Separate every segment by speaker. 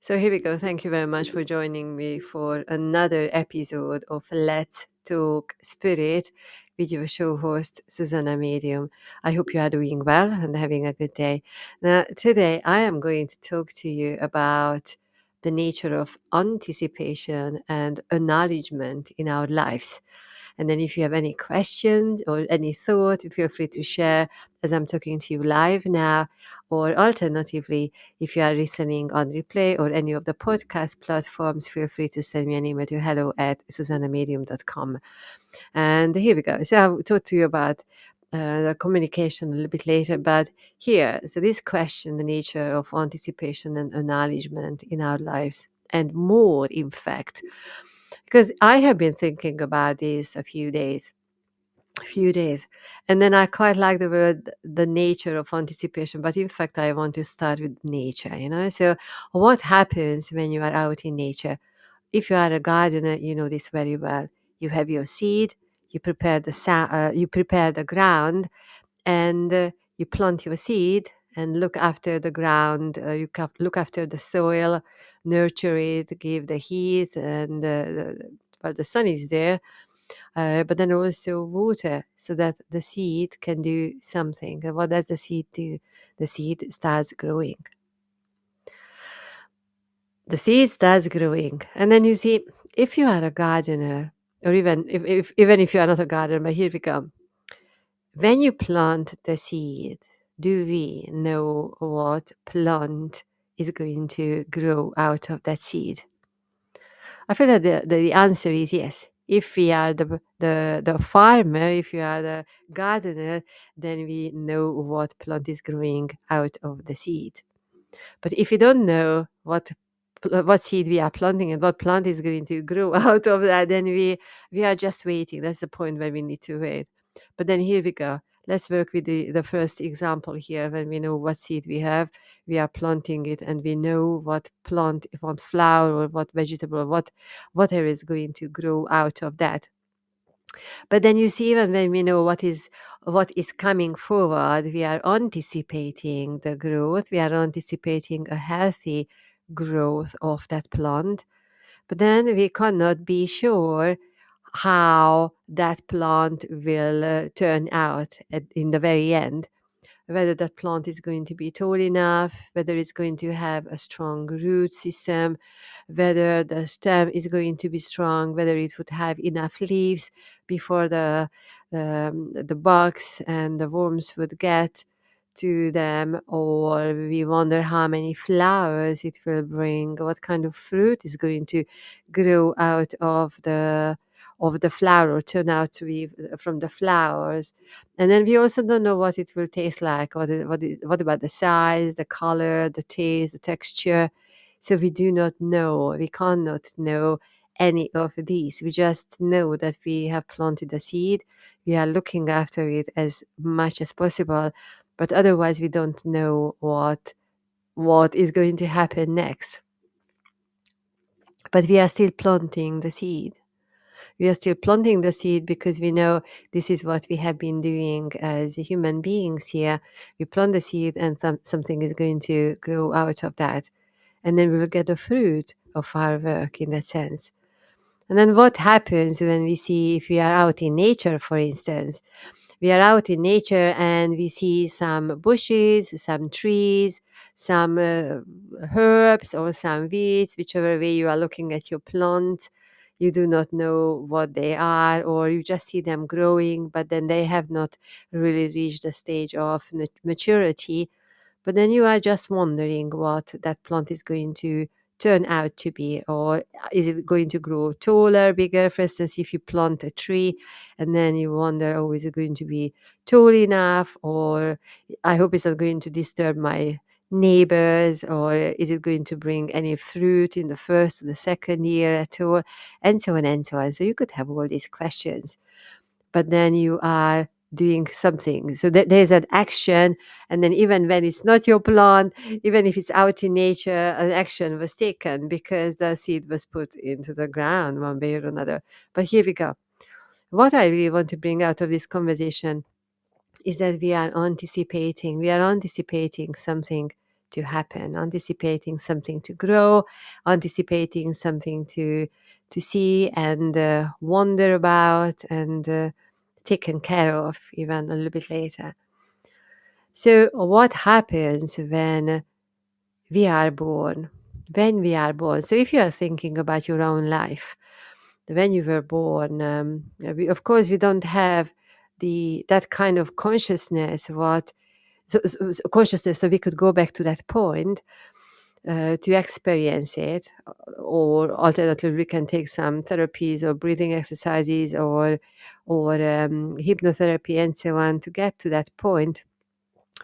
Speaker 1: So here we go. Thank you very much for joining me for another episode of Let's Talk Spirit with your show host, Zsuzsanna Medium. I hope you are doing well and having a good day. Now, today I am going to talk to you about the nature of anticipation and acknowledgement in our lives. And then if you have any questions or any thought, feel free to share as I'm talking to you live now. Or alternatively, if you are listening on replay or any of the podcast platforms, feel free to send me an email to hello@zsuzannamedium.com. And here we go. So I'll talk to you about the communication a little bit later, but here, so this question, the nature of anticipation and acknowledgement in our lives, and more, in fact, because I have been thinking about this a few days, and then I quite like the word, the nature of anticipation, but in fact I want to start with nature. So what happens when you are out in nature? If you are a gardener, you know this very well. You have your seed, you prepare the ground, and you plant your seed and look after the ground. Look after the soil, nurture it, give the heat, and well, the sun is there, but then also water so that the seed can do something. And what does the seed do? The seed starts growing. The seed starts growing, and then you see, if you are a gardener, or even if you are not a gardener, but here we come. When you plant the seed, do we know what plant is going to grow out of that seed? I feel that the answer is yes. If we are the farmer, if you are the gardener, then we know what plant is growing out of the seed. But if you don't know what seed we are planting and what plant is going to grow out of that, then we are just waiting. That's the point where we need to wait. But then here we go. Let's work with the first example here. When we know what seed we have, we are planting it, and we know what plant, what flower or what vegetable, whatever is going to grow out of that. But then you see, even when we know what is coming forward, we are anticipating the growth. We are anticipating a healthy growth of that plant. But then we cannot be sure how that plant will turn out in the very end, whether that plant is going to be tall enough, whether it's going to have a strong root system, whether the stem is going to be strong, whether it would have enough leaves before the bugs and the worms would get to them, or we wonder how many flowers it will bring, what kind of fruit is going to grow out of the flower or turn out to be from the flowers. And then we also don't know what it will taste like. What about the size, the color, the taste, the texture? So we do not know. We cannot know any of these. We just know that we have planted a seed. We are looking after it as much as possible, but otherwise we don't know what is going to happen next. But we are still planting the seed. We are still planting the seed because we know this is what we have been doing as human beings here. We plant the seed, and something is going to grow out of that. And then we will get the fruit of our work in that sense. And then what happens when we see, if we are out in nature, for instance, we are out in nature and we see some bushes, some trees, some herbs or some weeds, whichever way you are looking at your plant. You do not know what they are, or you just see them growing, but then they have not really reached the stage of maturity. But then you are just wondering what that plant is going to turn out to be, or is it going to grow taller, bigger? For instance, if you plant a tree and then you wonder, oh, is it going to be tall enough, or I hope it's not going to disturb my neighbors, or is it going to bring any fruit in the first or the second year at all, and so on and so on. So you could have all these questions, but then you are doing something. So there's an action, and then even when it's not your plant, even if it's out in nature, an action was taken because the seed was put into the ground one way or another. But here we go. What I really want to bring out of this conversation is that we are anticipating something to happen, anticipating something to grow, anticipating something to see and wonder about and taken care of even a little bit later. So what happens when we are born? When we are born. So if you are thinking about your own life, when you were born, of course we don't have that kind of consciousness. Consciousness, so we could go back to that point to experience it, or alternatively we can take some therapies or breathing exercises or hypnotherapy and so on to get to that point.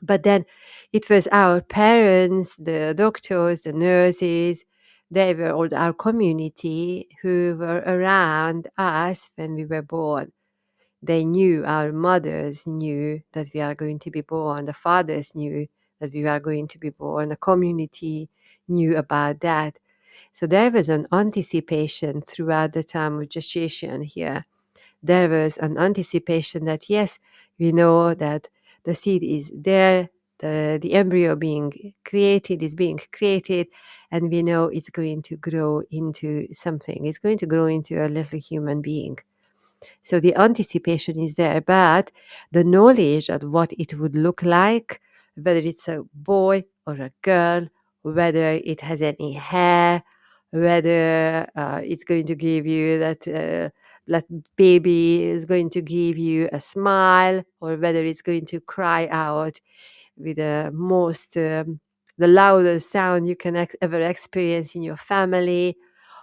Speaker 1: But then it was our parents, the doctors, the nurses, they were all our community who were around us when we were born. They knew, our mothers knew that we are going to be born, the fathers knew that we are going to be born, the community knew about that. So there was an anticipation throughout the time of gestation here. There was an anticipation that, yes, we know that the seed is there, the embryo is being created, and we know it's going to grow into something. It's going to grow into a little human being. So the anticipation is there, but the knowledge of what it would look like, whether it's a boy or a girl, whether it has any hair, whether it's going to give you that baby is going to give you a smile, or whether it's going to cry out with the loudest sound you can ever experience in your family,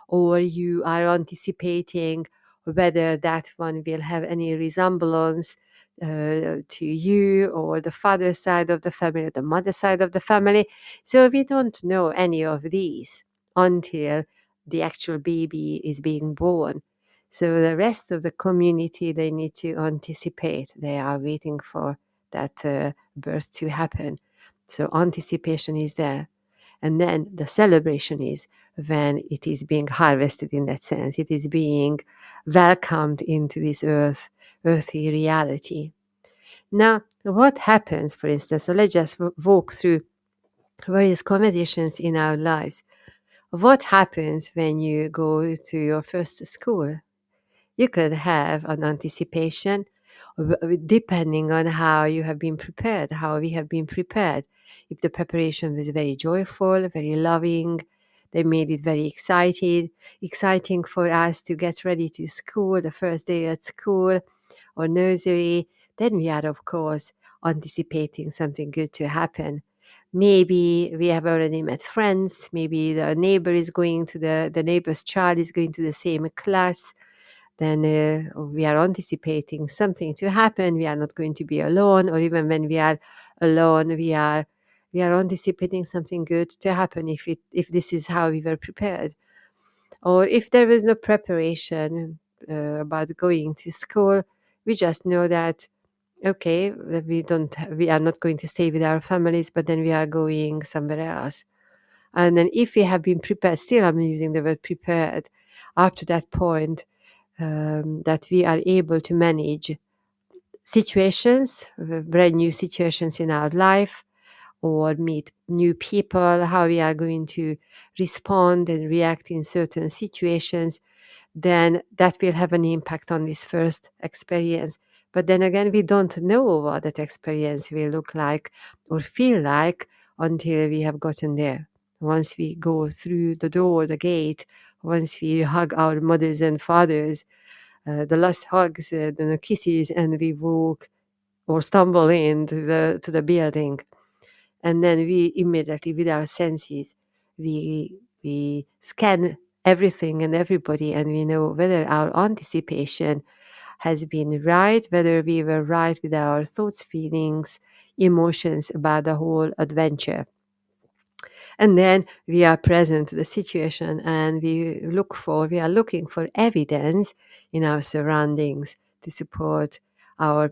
Speaker 1: or you are anticipating whether that one will have any resemblance to you or the father side of the family or the mother side of the family. So we don't know any of these until the actual baby is being born. So the rest of the community, they need to anticipate. They are waiting for that birth to happen. So anticipation is there. And then the celebration is when it is being harvested in that sense. It is being welcomed into this earthy reality. Now, what happens, for instance, so let's just walk through various conversations in our lives. What happens when you go to your first school? You could have an anticipation depending on how you have been prepared, how we have been prepared. If the preparation was very joyful, very loving, they made it very exciting for us to get ready to school, the first day at school or nursery, then we are, of course, anticipating something good to happen. Maybe we have already met friends. Maybe the neighbor is going to the neighbor's child is going to the same class. Then we are anticipating something to happen. We are not going to be alone, or even when we are alone, we are anticipating something good to happen if this is how we were prepared. Or if there was no preparation about going to school, we just know that okay, that we are not going to stay with our families, but then we are going somewhere else. And then if we have been prepared, still I'm using the word prepared, up to that point, that we are able to manage situations, brand new situations in our life, or meet new people, how we are going to respond and react in certain situations, then that will have an impact on this first experience. But then again, we don't know what that experience will look like or feel like until we have gotten there. Once we go through the door, the gate, once we hug our mothers and fathers, the last hugs, the kisses, and we walk or stumble into the building, and then we immediately, with our senses, we scan everything and everybody, and we know whether our anticipation has been right, whether we were right with our thoughts, feelings, emotions about the whole adventure. And then we are present to the situation, and we are looking for evidence in our surroundings to support our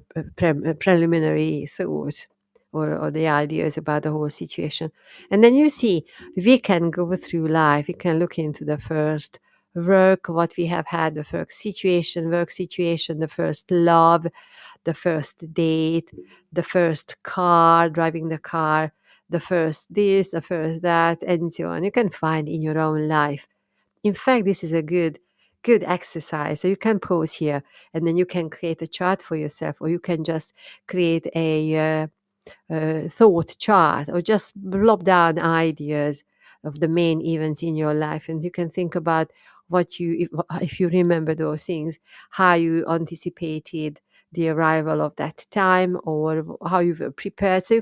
Speaker 1: preliminary thoughts, or the ideas about the whole situation. And then you see, we can go through life, we can look into the first work, what we have had, the first work situation, the first love, the first date, the first car, driving the car, the first this, the first that, and so on. You can find in your own life. In fact, this is a good exercise. So you can pause here, and then you can create a chart for yourself, or you can just create a thought chart, or just blob down ideas of the main events in your life, and you can think about what you if you remember those things, how you anticipated the arrival of that time, or how you were prepared. So you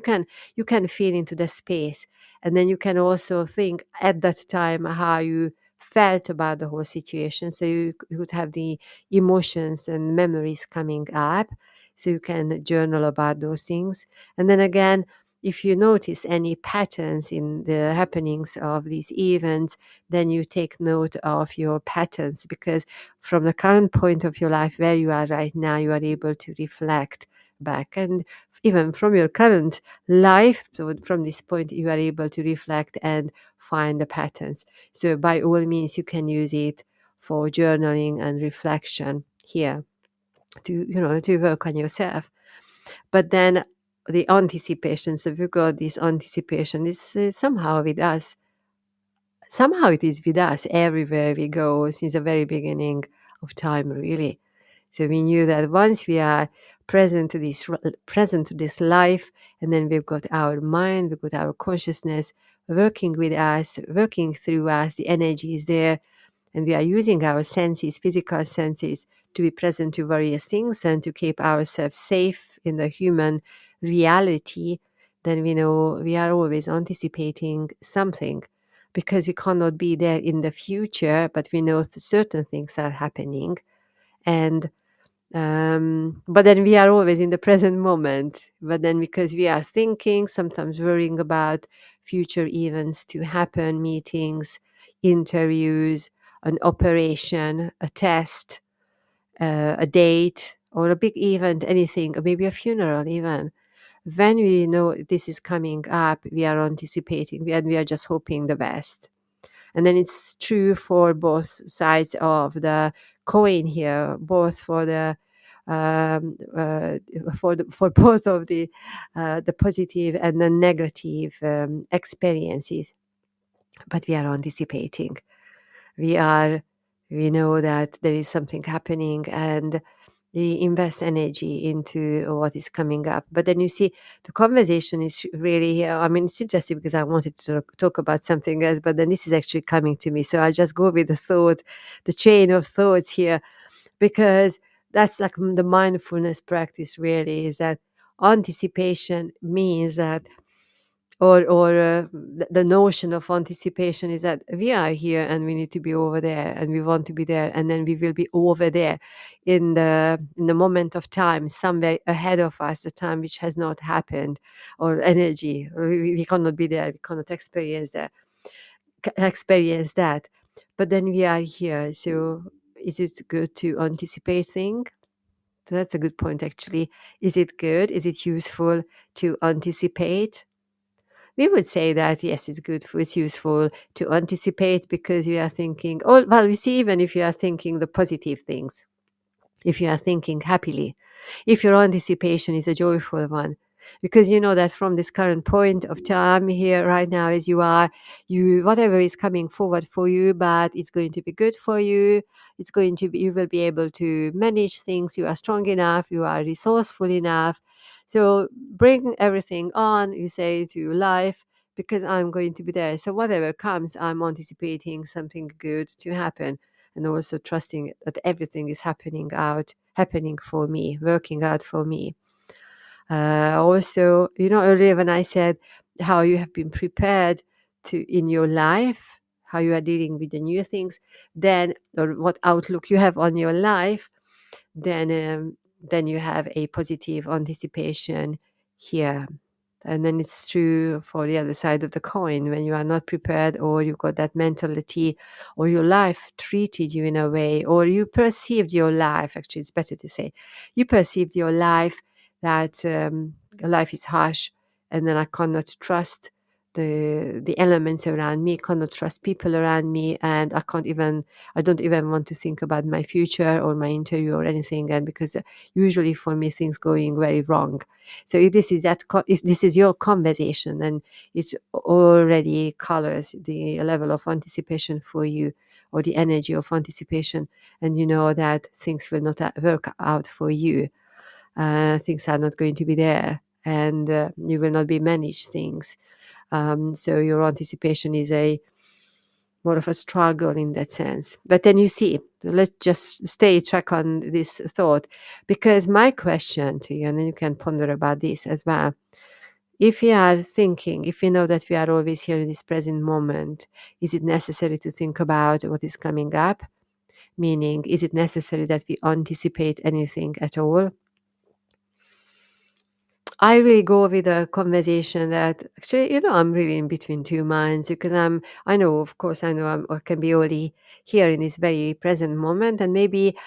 Speaker 1: can feel into the space, and then you can also think at that time how you felt about the whole situation. So you could have the emotions and memories coming up, so you can journal about those things. And then again, if you notice any patterns in the happenings of these events, then you take note of your patterns, because from the current point of your life where you are right now, you are able to reflect back. And even from your current life, so from this point, you are able to reflect and find the patterns. So by all means, you can use it for journaling and reflection here to work on yourself. But then the anticipation, so we've got this anticipation, is somehow with us. Somehow it is with us everywhere we go since the very beginning of time, really. So we knew that once we are present to this life, and then we've got our mind, we've got our consciousness working with us, working through us, the energy is there, and we are using our senses, physical senses, to be present to various things and to keep ourselves safe in the human reality, then we know we are always anticipating something, because we cannot be there in the future, but we know certain things are happening. And but then we are always in the present moment. But then because we are thinking, sometimes worrying about future events to happen, meetings, interviews, an operation, a test, a date, or a big event, anything, or maybe a funeral even. When we know this is coming up, we are anticipating, and we are just hoping the best. And then it's true for both sides of the coin here, both for the for both of the positive and the negative experiences. But we are anticipating. We are we know that there is something happening, and we invest energy into what is coming up. But then you see, the conversation is really, I mean, it's interesting because I wanted to talk about something else, but then this is actually coming to me. So I just go with the thought, the chain of thoughts here, because that's like the mindfulness practice really, is that anticipation means that, or the notion of anticipation is that we are here and we need to be over there, and we want to be there, and then we will be over there in the moment of time, somewhere ahead of us, the time which has not happened, or energy. We cannot be there, we cannot experience that, but then we are here. So is it good to anticipate things? So that's a good point, actually. Is it good, is it useful to anticipate? We would say that yes, it's useful to anticipate, because we are thinking, oh, well, you see, even if you are thinking the positive things, if you are thinking happily, if your anticipation is a joyful one, because you know that from this current point of time here right now, as you are, you whatever is coming forward for you, but it's going to be good for you. It's going to be, you will be able to manage things. You are strong enough, you are resourceful enough. So bring everything on, you say, to life, because I'm going to be there. So whatever comes, I'm anticipating something good to happen, and also trusting that everything is happening for me, working out for me. Also, earlier when I said how you have been prepared to in your life, how you are dealing with the new things, then, or what outlook you have on your life, then you have a positive anticipation here. And then it's true for the other side of the coin, when you are not prepared, or you've got that mentality, or your life treated you in a way, or you perceived your life, actually, it's better to say, you perceived your life that life is harsh, and then I cannot trust the elements around me, cannot trust people around me, and I don't even want to think about my future or my interview or anything, and because usually for me things going very wrong. So if this is if this is your conversation, then it already colors the level of anticipation for you, or the energy of anticipation, and you know that things will not work out for you. Things are not going to be there, and you will not be managed things. So your anticipation is a more of a struggle in that sense. But then you see, let's just stay track on this thought, because my question to you, and then you can ponder about this as well. If we are thinking, if we know that we are always here in this present moment, is it necessary to think about what is coming up? Meaning, is it necessary that we anticipate anything at all? I really go with a conversation that actually, I'm really in between two minds, because I know, of course, I know I can be only here in this very present moment, and maybe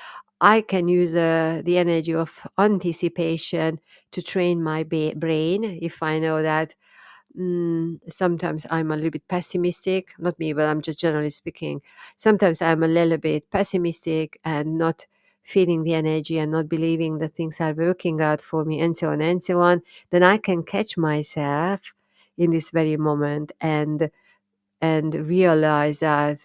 Speaker 1: I can use the energy of anticipation to train my brain if I know that. Sometimes I'm a little bit pessimistic, not me, but I'm just generally speaking. Sometimes I'm a little bit pessimistic and not feeling the energy and not believing that things are working out for me, and so on and so on. Then I can catch myself in this very moment and realize that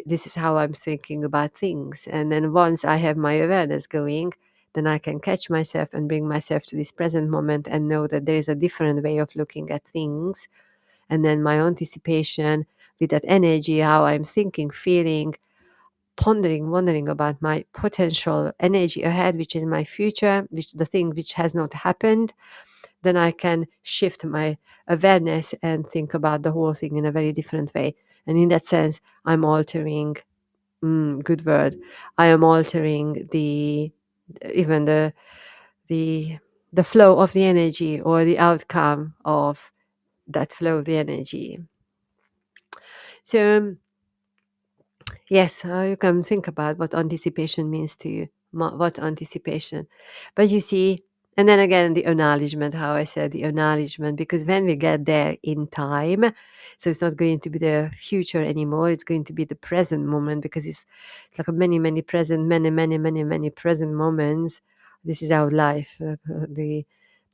Speaker 1: this is how I'm thinking about things. And then once I have my awareness going, then I can catch myself and bring myself to this present moment and know that there is a different way of looking at things. And then my anticipation with that energy, how I'm thinking, feeling, pondering, wondering about my potential energy ahead, which is my future, which the thing which has not happened, then I can shift my awareness and think about the whole thing in a very different way. And in that sense, I'm altering, good word, I am altering even the the flow of the energy, or the outcome of that flow of the energy. So yes, you can think about what anticipation means to you. What anticipation? But you see, and then again, the acknowledgement, how I said the acknowledgement, because when we get there in time, so it's not going to be the future anymore, it's going to be the present moment, because it's like a many present, many present moments. This is our life, the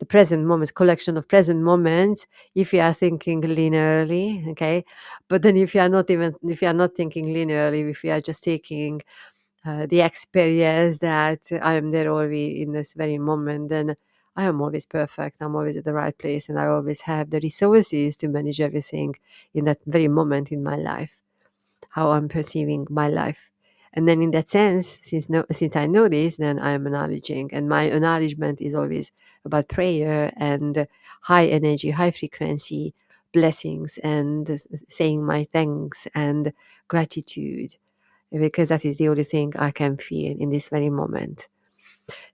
Speaker 1: present moments, collection of present moments, if you are thinking linearly, okay? But then if you are not thinking linearly, if you are just taking the experience that I am there always in this very moment, then I am always perfect. I'm always at the right place, and I always have the resources to manage everything in that very moment in my life, how I'm perceiving my life. And then in that sense, since I know this, then I am acknowledging. And my acknowledgement is always about prayer and high energy, high frequency blessings, and saying my thanks and gratitude, because that is the only thing I can feel in this very moment.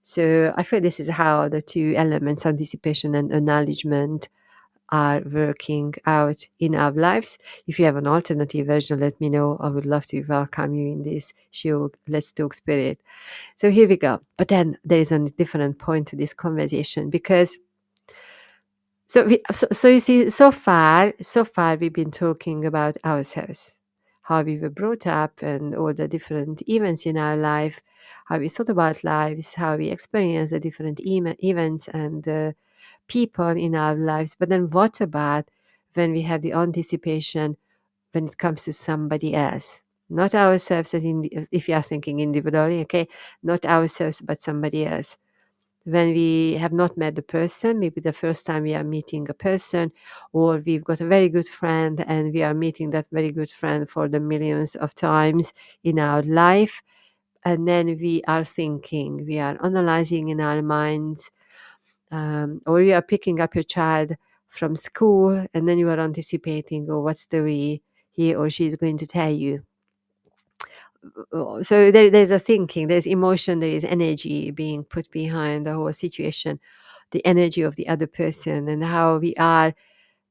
Speaker 1: So I feel this is how the two elements, anticipation and acknowledgement, are working out in our lives. If you have an alternative version, let me know. I would love to welcome you in this show, Let's Talk Spirit. So here we go. But then there is a different point to this conversation, because so you see, so far we've been talking about ourselves, how we were brought up, and all the different events in our life, how we thought about lives, how we experience the different events and people in our lives. But then what about when we have the anticipation when it comes to somebody else? Not ourselves, if you are thinking individually, okay? Not ourselves, but somebody else. When we have not met the person, maybe the first time we are meeting a person, or we've got a very good friend and we are meeting that very good friend for the millions of times in our life. And then we are thinking, we are analyzing in our minds, or you are picking up your child from school, and then you are anticipating, oh, what story he or she is going to tell you. So there's a thinking, there's emotion, there is energy being put behind the whole situation, the energy of the other person, and how we are.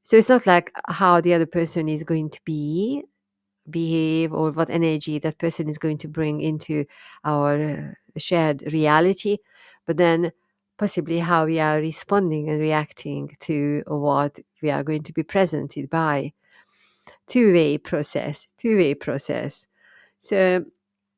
Speaker 1: So it's not like how the other person is going to behave, or what energy that person is going to bring into our shared reality, but then possibly how we are responding and reacting to what we are going to be presented by. two-way process, two-way process. So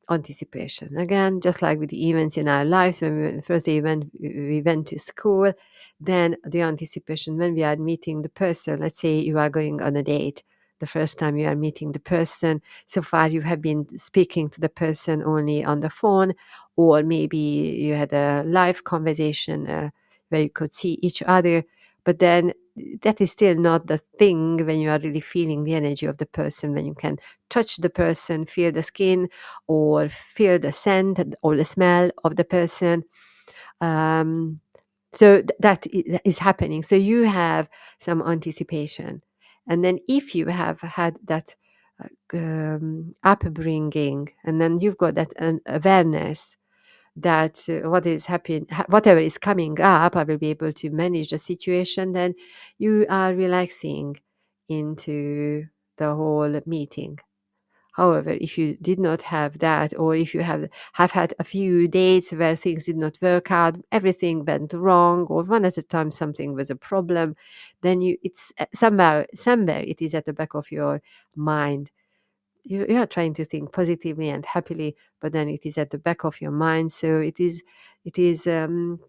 Speaker 1: anticipation again, just like with the events in our lives. When first day we went to school, then the anticipation when we are meeting the person. Let's say you are going on a date. The first time you are meeting the person, so far you have been speaking to the person only on the phone, or maybe you had a live conversation where you could see each other. But then that is still not the thing when you are really feeling the energy of the person, when you can touch the person, feel the skin, or feel the scent or the smell of the person. Um, so is happening. So you have some anticipation. And then if you have had that upbringing, and then you've got that awareness that what is happening, whatever is coming up, I will be able to manage the situation, then you are relaxing into the whole meeting. However, if you did not have that, or if you have had a few dates where things did not work out, everything went wrong, or one at a time something was a problem, then it's somewhere it is at the back of your mind. You are trying to think positively and happily, but then it is at the back of your mind. So it is tinting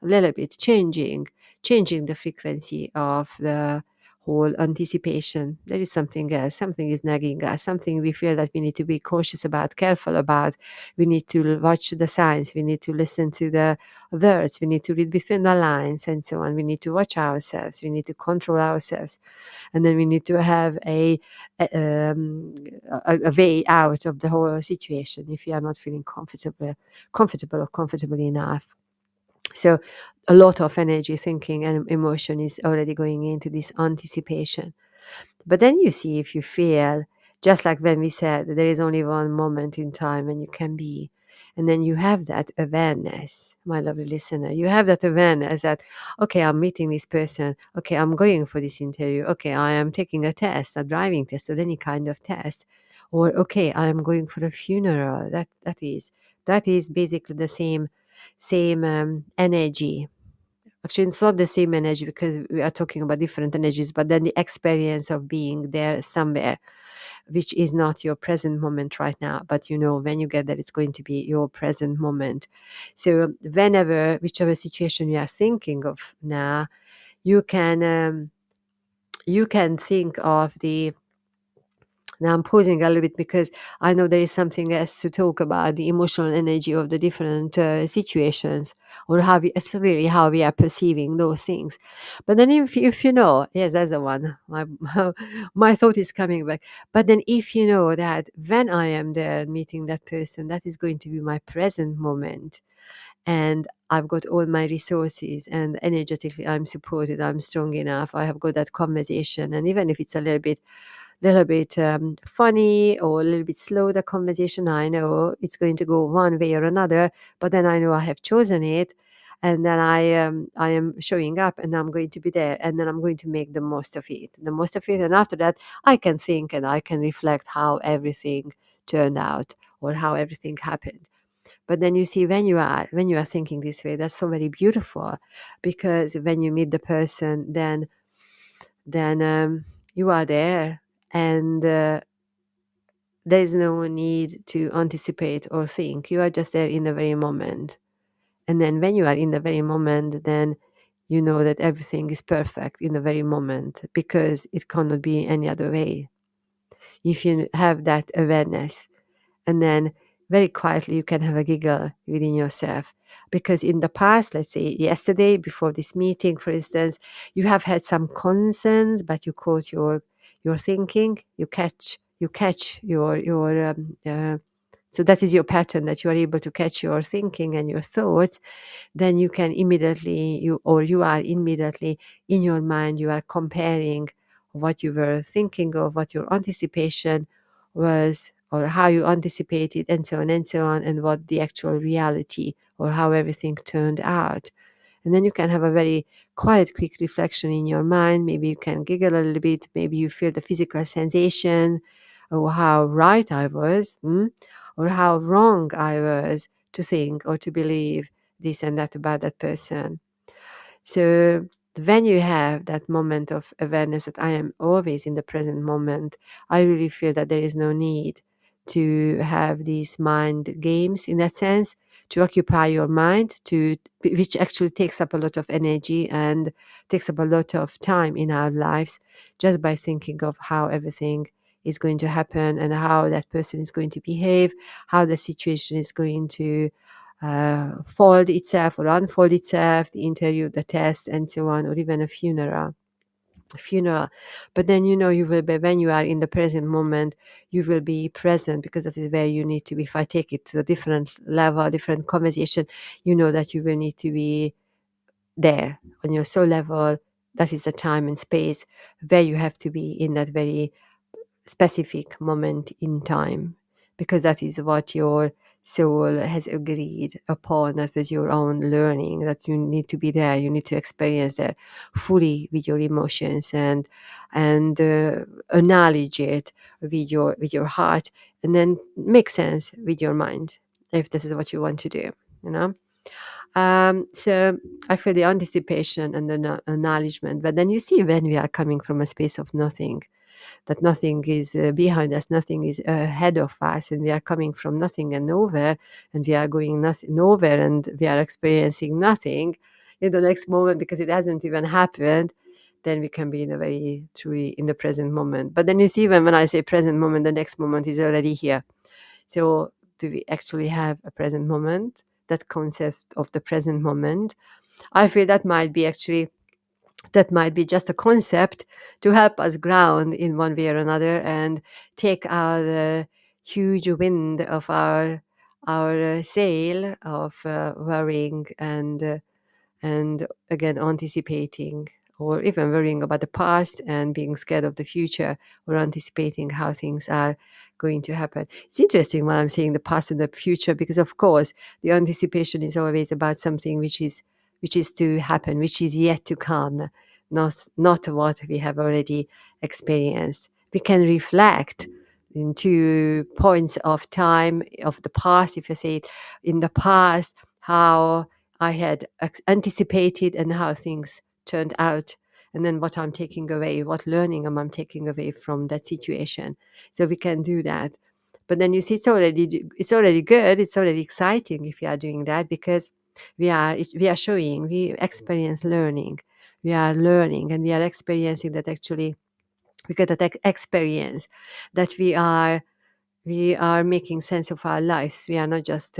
Speaker 1: a little bit, changing the frequency of the whole anticipation. There is something else, something is nagging us, something we feel that we need to be cautious about, careful about. We need to watch the signs, we need to listen to the words, we need to read between the lines, and so on. We need to watch ourselves, we need to control ourselves, and then we need to have a, um, a way out of the whole situation if you are not feeling comfortable or comfortable enough. So a lot of energy, thinking, and emotion is already going into this anticipation. But then you see, if you feel, just like when we said, there is only one moment in time when you can be. And then you have that awareness, my lovely listener. You have that awareness that, okay, I'm meeting this person. Okay, I'm going for this interview. Okay, I am taking a test, a driving test, or any kind of test. Or okay, I am going for a funeral. That is basically the same energy. Actually, it's not the same energy because we are talking about different energies, but then the experience of being there somewhere, which is not your present moment right now, but you know, when you get there, it's going to be your present moment. So, whichever situation you are thinking of now, you can you can think of the now I'm pausing a little bit because I know there is something else to talk about, the emotional energy of the different situations, or it's really how we are perceiving those things. But then if you know, yes, that's the one. My thought is coming back. But then if you know that when I am there meeting that person, that is going to be my present moment, and I've got all my resources, and energetically I'm supported, I'm strong enough, I have got that conversation, and even if it's a little bit funny or a little bit slow, the conversation, I know it's going to go one way or another, but then I know I have chosen it, and then I am showing up, and I'm going to be there, and then I'm going to make the most of it, and after that I can think and I can reflect how everything turned out or how everything happened. But then you see, when you are thinking this way, that's so very beautiful, because when you meet the person, then you are there, and there is no need to anticipate or think. You are just there in the very moment. And then when you are in the very moment, then you know that everything is perfect in the very moment, because it cannot be any other way. If you have that awareness, and then very quietly you can have a giggle within yourself, because in the past, let's say yesterday before this meeting, for instance, you have had some concerns, but you caught your thinking, you catch so that is your pattern, that you are able to catch your thinking and your thoughts. Then you can immediately you are immediately in your mind, you are comparing what you were thinking of, what your anticipation was, or how you anticipated, and so on and so on, and what the actual reality, or how everything turned out. And then you can have a very quiet, quick reflection in your mind. Maybe you can giggle a little bit, maybe you feel the physical sensation, or how right I was, or how wrong I was to think or to believe this and that about that person. So When you have that moment of awareness that I am always in the present moment, I really feel that there is no need to have these mind games in that sense, to occupy your mind, which actually takes up a lot of energy and takes up a lot of time in our lives, just by thinking of how everything is going to happen and how that person is going to behave, how the situation is going to fold itself or unfold itself, the interview, the test, and so on, or even a funeral. A funeral. But then you will be, when you are in the present moment, you will be present, because that is where you need to be. If I take it to a different level, different conversation, you know that you will need to be there on your soul level. That is the time and space where you have to be in that very specific moment in time, because that is what your soul has agreed upon. That was your own learning, that you need to be there, you need to experience that fully with your emotions, and acknowledge it with your heart, and then make sense with your mind, if this is what you want to do, you know. So I feel the anticipation and the acknowledgement. But then you see, when we are coming from a space of nothing, that nothing is behind us, nothing is ahead of us, and we are coming from nothing and nowhere, and we are going nothing nowhere, and we are experiencing nothing in the next moment because it hasn't even happened. Then we can be in a very truly in the present moment. But then you see, when I say present moment, the next moment is already here. So do we actually have a present moment? That concept of the present moment, I feel that might be actually, that might be just a concept to help us ground in one way or another, and take out the huge wind of our sail of worrying, and again anticipating, or even worrying about the past and being scared of the future, or anticipating how things are going to happen. It's interesting when I'm saying the past and the future, because of course the anticipation is always about something which is to happen, which is yet to come, not what we have already experienced. We can reflect into points of time of the past, if you say it, in the past, how I had anticipated and how things turned out, and then what I'm taking away, what learning am I taking away from that situation. So we can do that. But then you see, it's already good, it's already exciting if you are doing that, because we are showing, we experience learning, we are learning, and we are experiencing that actually we get that experience, that we are making sense of our lives. We are not just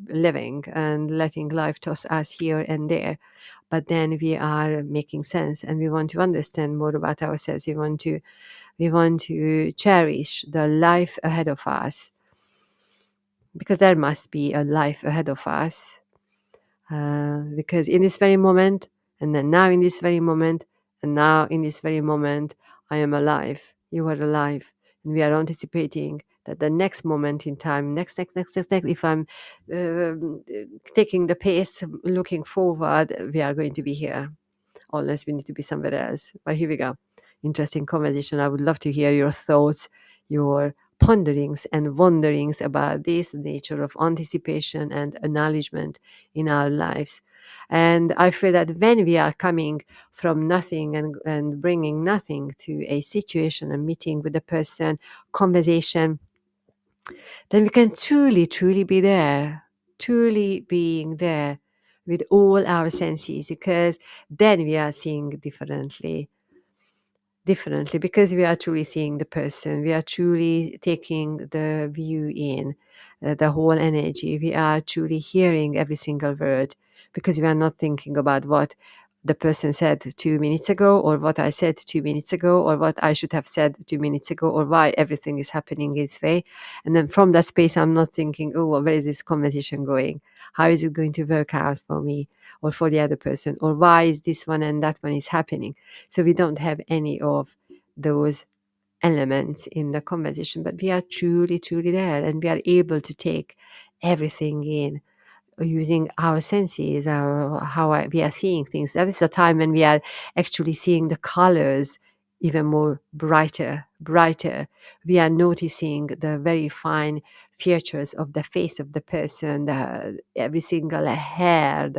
Speaker 1: living and letting life toss us here and there, but then we are making sense, and we want to understand more about ourselves. We want to cherish the life ahead of us, because there must be a life ahead of us. Because in this very moment, and then now in this very moment, and now in this very moment, I am alive. You are alive. And we are anticipating that the next moment in time, next, if I'm um, taking the pace, looking forward, we are going to be here, unless we need to be somewhere else. But here we go. Interesting conversation. I would love to hear your thoughts, your ponderings and wonderings about this nature of anticipation and acknowledgement in our lives. And I feel that when we are coming from nothing, and bringing nothing to a situation, a meeting with a person, conversation, then we can truly, truly be there, truly being there with all our senses, because then we are seeing differently, because we are truly seeing the person, we are truly taking the view in, the whole energy, we are truly hearing every single word, because we are not thinking about what the person said 2 minutes ago, or what I said 2 minutes ago, or what I should have said 2 minutes ago, or why everything is happening this way. And then from that space, I'm not thinking, oh, well, where is this conversation going, how is it going to work out for me or for the other person, or why is this one and that one is happening. So we don't have any of those elements in the conversation, but we are truly, truly there, and we are able to take everything in, using our senses, we are seeing things. That is a time when we are actually seeing the colors even more brighter. We are noticing the very fine features of the face of the person, every single hair,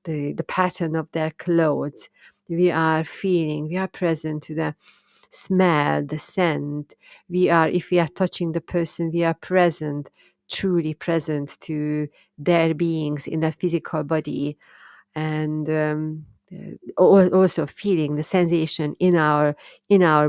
Speaker 1: the pattern of their clothes, We are feeling, we are present to the smell, the scent. If we are touching the person, we are present, truly present to their beings in that physical body. And also feeling the sensation in our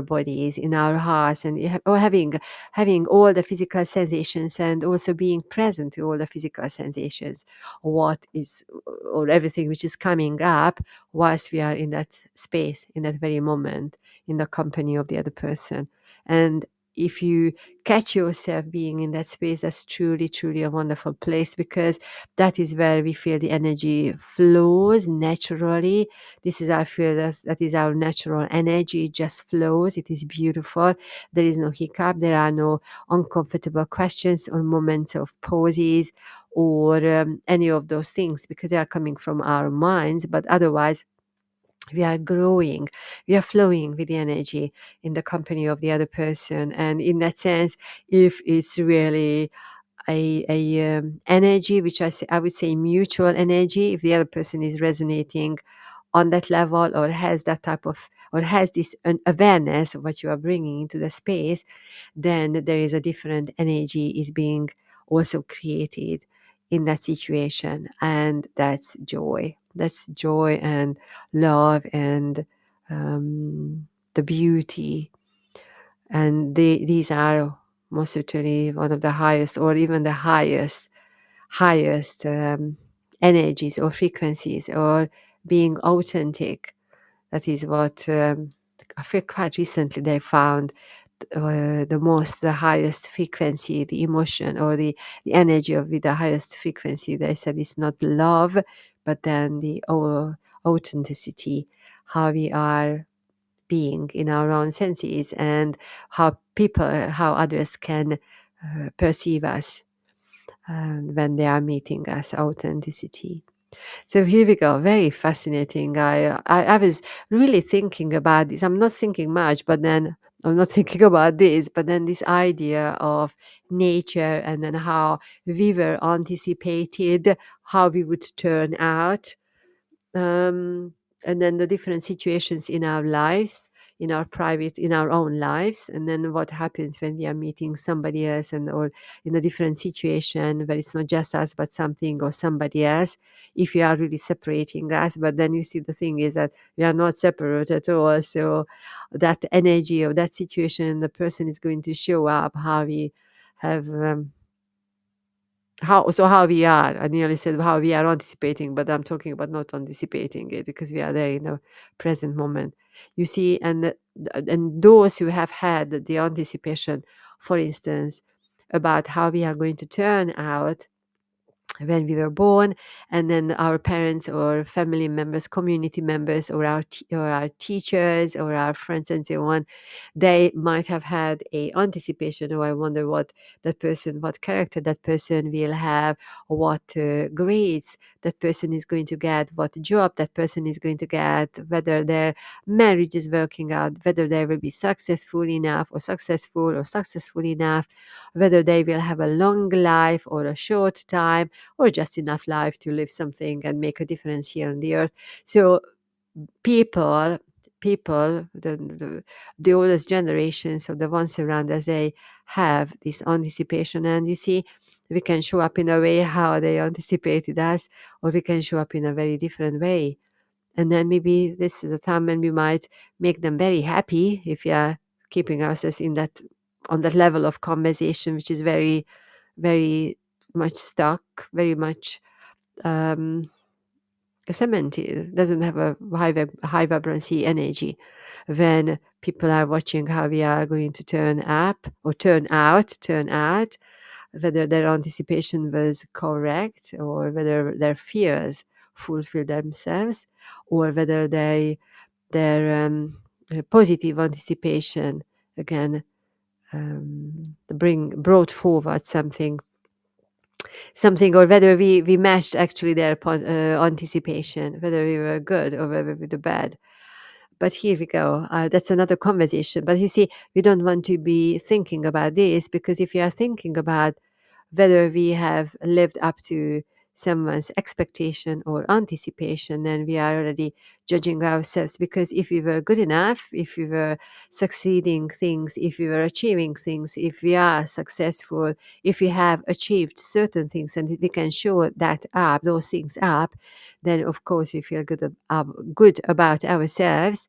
Speaker 1: bodies, in our hearts, and or having all the physical sensations, and also being present to all the physical sensations, what is, or everything which is coming up whilst we are in that space, in that very moment, in the company of the other person. And if you catch yourself being in that space, that's truly, truly a wonderful place, because that is where we feel the energy flows naturally. This is I feel that is our natural energy. It just flows. It is beautiful. There is no hiccup. There are no uncomfortable questions or moments of pauses or any of those things, because they are coming from our minds. But otherwise, we are growing, we are flowing with the energy in the company of the other person. And in that sense, if it's really a energy which I would say mutual energy, if the other person is resonating on that level, or has that type of, or has this an awareness of what you are bringing into the space, then there is a different energy is being also created in that situation. And that's joy and love and the beauty. And these are most certainly one of the highest, or even the highest energies or frequencies, or being authentic. That is what I feel quite recently they found the highest frequency, the emotion, or the energy of with the highest frequency. They said it's not love, but then the authenticity, how we are being in our own senses, and how others can perceive us when they are meeting us, authenticity. So here we go, very fascinating. I was really thinking about this. I'm not thinking much, but then I'm not thinking about this, but then this idea of nature, and then how we were anticipated how we would turn out, um, and then the different situations in our lives, in our own lives, and then what happens when we are meeting somebody else, and or in a different situation where it's not just us but something or somebody else, if we are really separating us. But then you see, the thing is that we are not separate at all. So that energy of that situation, the person is going to show up how we have how we are. I nearly said how we are anticipating, but I'm talking about not anticipating it, because we are there in the present moment. You see, and those who have had the anticipation, for instance, about how we are going to turn out when we were born, and then our parents or family members, community members, or our teachers or our friends and so on, they might have had a anticipation. Oh, I wonder what character that person will have, or what grades that person is going to get, what job that person is going to get, whether their marriage is working out, whether they will be successful enough or successful enough, whether they will have a long life or a short time, or just enough life to live something and make a difference here on the earth. So people, the oldest generations, or the ones around us, they have this anticipation. And you see, we can show up in a way how they anticipated us, or we can show up in a very different way. And then maybe this is a time when we might make them very happy, if we are keeping ourselves in that, on that level of conversation, which is very, very much stuck, very much um, cemented, doesn't have a high vibrancy energy. When people are watching how we are going to turn up or turn out, whether their anticipation was correct, or whether their fears fulfill themselves, or whether their positive anticipation again brought forward something, or whether we matched actually their anticipation, whether we were good or whether we were bad. But here we go. That's another conversation. But you see, we don't want to be thinking about this, because if you are thinking about whether we have lived up to someone's expectation or anticipation, then we are already judging ourselves. Because if we were good enough, if we were succeeding things, if we were achieving things, if we are successful, if we have achieved certain things and we can show that up, those things up, then of course we feel good about ourselves.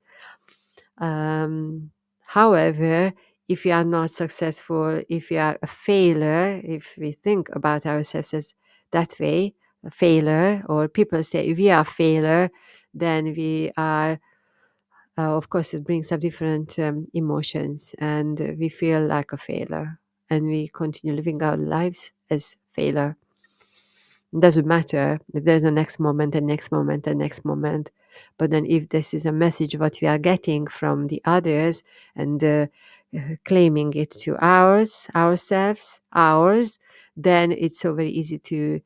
Speaker 1: um, However, if we are not successful, if we are a failure, if we think about ourselves as that way, a failure, or people say we are failure, then we are, of course, it brings up different emotions, and we feel like a failure, and we continue living our lives as failure. It doesn't matter if there's a next moment and next moment and next moment. But then if this is a message what we are getting from the others and claiming it to ourselves, ours, then it's so very easy to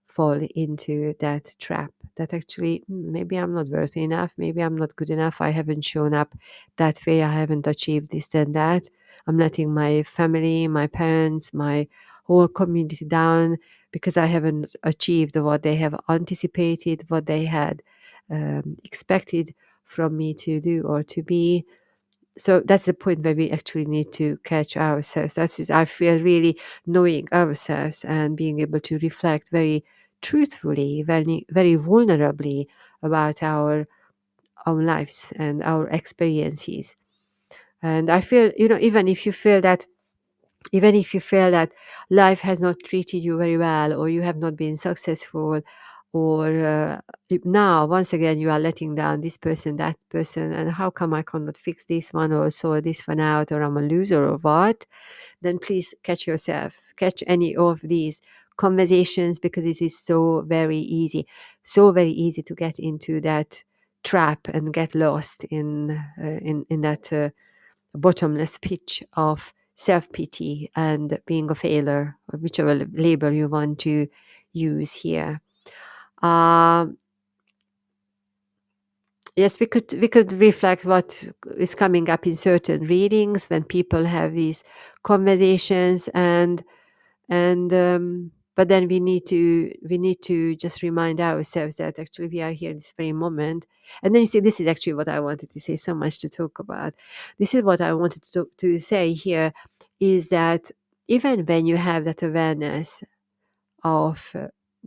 Speaker 1: fall into that trap that actually maybe I'm not worthy enough, maybe I'm not good enough, I haven't shown up that way, I haven't achieved this and that. I'm letting my family, my parents, my whole community down because I haven't achieved what they have anticipated, what they had expected from me to do or to be. So that's the point where we actually need to catch ourselves. That is, I feel, really knowing ourselves and being able to reflect very truthfully, very vulnerably about our own lives and our experiences. And I feel, even if you feel that life has not treated you very well, or you have not been successful, or now once again you are letting down this person, that person, and how come I cannot fix this one or sort this one out, or I'm a loser or what, then please catch yourself, catch any of these conversations, because it is so very easy to get into that trap and get lost in that bottomless pit of self pity and being a failure, or whichever label you want to use here. Um, yes, we could reflect what is coming up in certain readings when people have these conversations, and but then we need to just remind ourselves that actually we are here this very moment. And then you see, this is actually what I wanted to say, so much to talk about. This is what I wanted to say here, is that even when you have that awareness of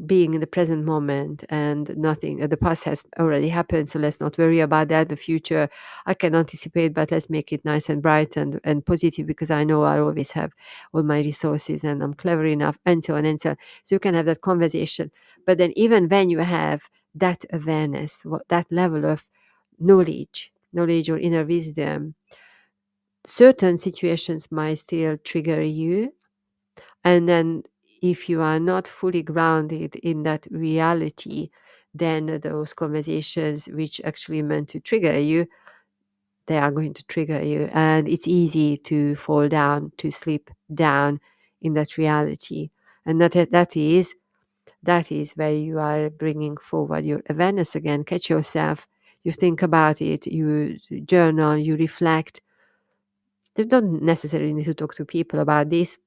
Speaker 1: being in the present moment, and nothing, the past has already happened, so let's not worry about that. The future I can anticipate, but let's make it nice and bright and positive, because I know I always have all my resources and I'm clever enough, and so on and so on. So you can have that conversation. But then even when you have that awareness, that level of knowledge or inner wisdom, certain situations might still trigger you. And then, if you are not fully grounded in that reality, then those conversations which actually meant to trigger you, they are going to trigger you. And it's easy to fall down, to slip down in that reality. And that is where you are bringing forward your awareness again. Catch yourself. You think about it. You journal. You reflect. You don't necessarily need to talk to people about this,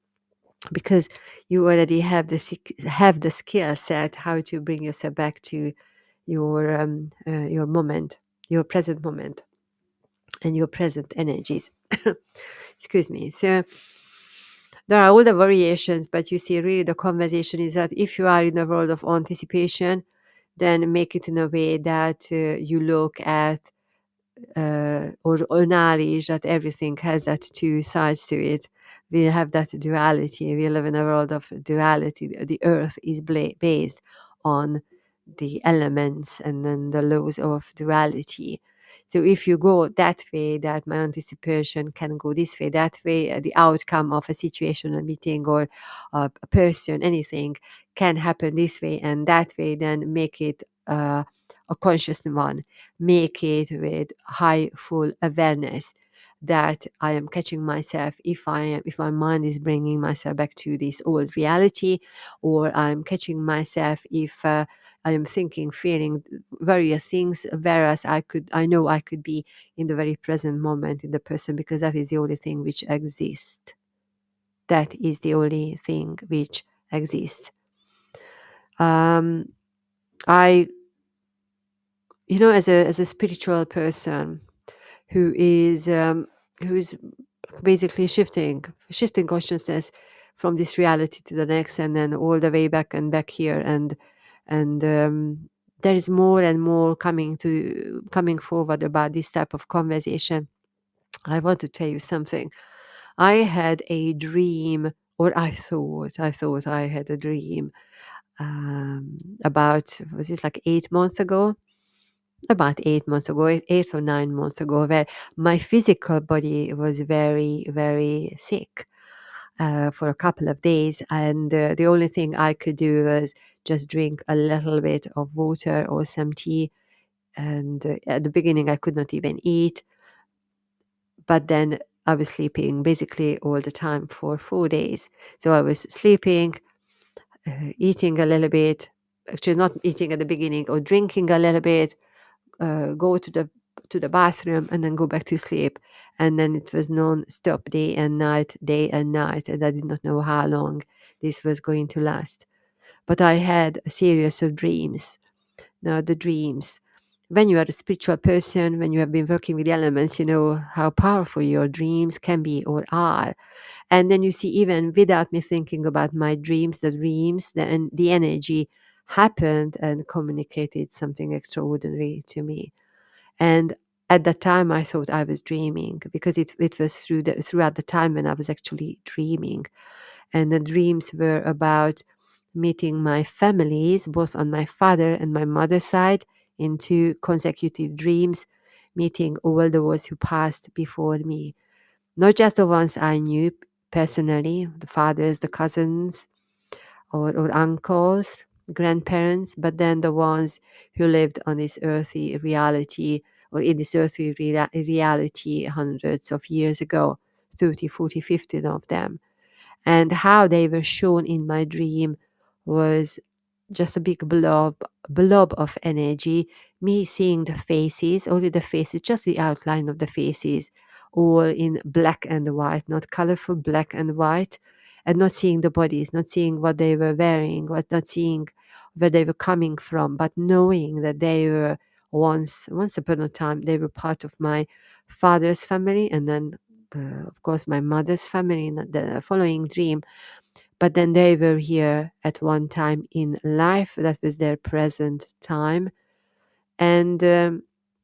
Speaker 1: because you already have the skill set how to bring yourself back to your moment, your present moment, and your present energies. Excuse me. So there are all the variations, but you see, really, the conversation is that if you are in a world of anticipation, then make it in a way that you look at or knowledge that everything has that two sides to it. We have that duality. We live in a world of duality. The earth is based on the elements and then the laws of duality. So if you go that way, that my anticipation can go this way, that way, the outcome of a situation, a meeting, or a person, anything can happen this way and that way, then make it a conscious one. Make it with high full awareness that I am catching myself, if my mind is bringing myself back to this old reality, or I'm catching myself if I am thinking, feeling various things, whereas I know I could be in the very present moment in the person, because that is the only thing which exists. That is the only thing which exists. Um, I, as a spiritual person who is basically shifting consciousness from this reality to the next, and then all the way back and back here, and there is more and more coming forward about this type of conversation. I want to tell you something. I had a dream, or I thought I had a dream, about, was it like 8 months ago? About 8 months ago, 8 or 9 months ago, where my physical body was very, very sick for a couple of days. And the only thing I could do was just drink a little bit of water or some tea. And at the beginning, I could not even eat. But then I was sleeping basically all the time for 4 days. So I was sleeping, eating a little bit, actually not eating at the beginning, or drinking a little bit, go to the bathroom, and then go back to sleep. And then it was non-stop, day and night, and I did not know how long this was going to last. But I had a series of dreams. Now, the dreams, when you are a spiritual person, when you have been working with the elements, you know how powerful your dreams can be or are. And then you see, even without me thinking about my dreams, and the energy happened and communicated something extraordinary to me. And at that time, I thought I was dreaming, because it was throughout the time when I was actually dreaming. And the dreams were about meeting my families, both on my father and my mother's side, in two consecutive dreams, meeting all those who passed before me. Not just the ones I knew personally, the fathers, the cousins, or uncles, grandparents, but then the ones who lived on this earthly reality, or in this earthly reality hundreds of years ago, 30, 40, 50 of them. And how they were shown in my dream was just a big blob of energy. Me seeing the faces, only the faces, just the outline of the faces, all in black and white, not colorful, black and white, and not seeing the bodies, not seeing what they were wearing, not seeing where they were coming from, but knowing that they were once upon a time, they were part of my father's family, and then of course my mother's family in the following dream. But then they were here at one time in life. That was their present time. And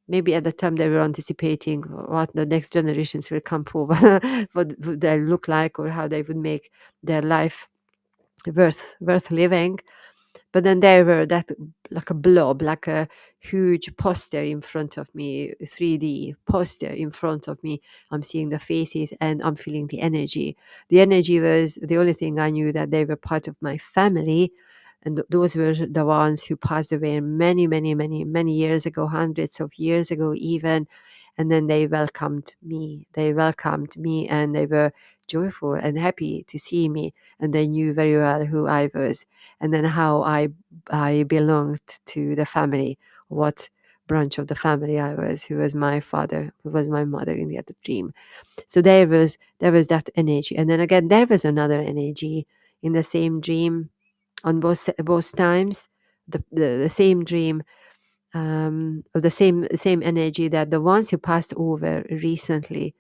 Speaker 1: maybe at the time they were anticipating what the next generations will come forward, what would they look like, or how they would make their life worth living. But then there were that, like a blob, like a huge poster in front of me, 3D poster in front of me. I'm seeing the faces and I'm feeling the energy. The energy was the only thing I knew, that they were part of my family. And those were the ones who passed away many, many, many, many years ago, hundreds of years ago even. And then they welcomed me. They welcomed me, and they were joyful and happy to see me. And they knew very well who I was, and then how I belonged to the family, what branch of the family I was, who was my father, who was my mother in the other dream. So there was that energy, and then again there was another energy in the same dream, on both times, the same dream, of the same energy, that the ones who passed over recently,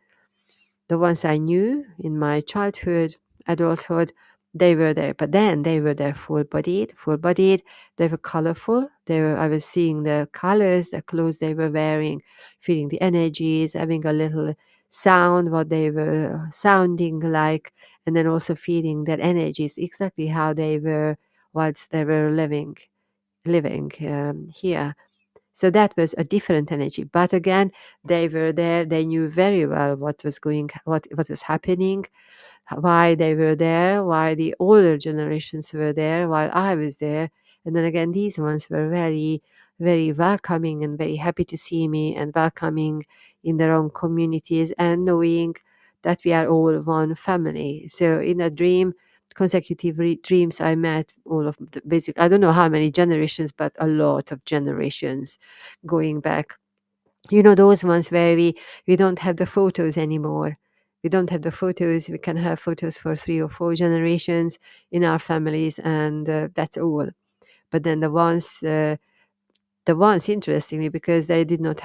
Speaker 1: the ones I knew in my childhood, adulthood, they were there. But then they were there full bodied. They were colorful. I was seeing the colors, the clothes they were wearing, feeling the energies, having a little sound, what they were sounding like, and then also feeling their energies, exactly how they were whilst they were living here. So that was a different energy. But again, they were there. They knew very well what was happening, why they were there, why the older generations were there while I was there. And then again, these ones were very, very welcoming and very happy to see me, and welcoming in their own communities, and knowing that we are all one family. So in a dream, consecutive dreams, I met all of the basic, I don't know how many generations, but a lot of generations going back. You know, those ones where we don't have the photos anymore. We don't have the photos. We can have photos for 3 or 4 generations in our families, and that's all. But then the ones interestingly, because they did not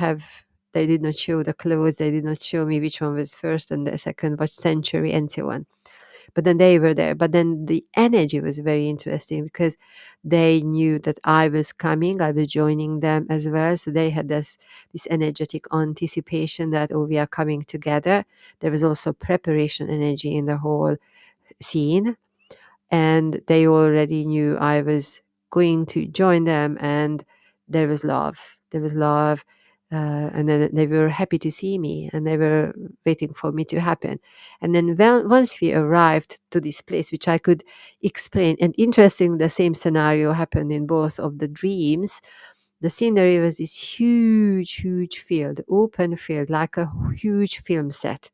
Speaker 1: show the clothes, they did not show me which one was first and the second, what century, and so on. But then they were there. But then the energy was very interesting because they knew that I was coming, I was joining them as well. So they had this energetic anticipation that, oh, we are coming together. There was also preparation energy in the whole scene, and they already knew I was going to join them, and there was love. There was love, and then they were happy to see me, and they were waiting for me to happen. And then once we arrived to this place, which I could explain, and interesting, the same scenario happened in both of the dreams. The scenery was this huge, huge field, open field, like a huge film set,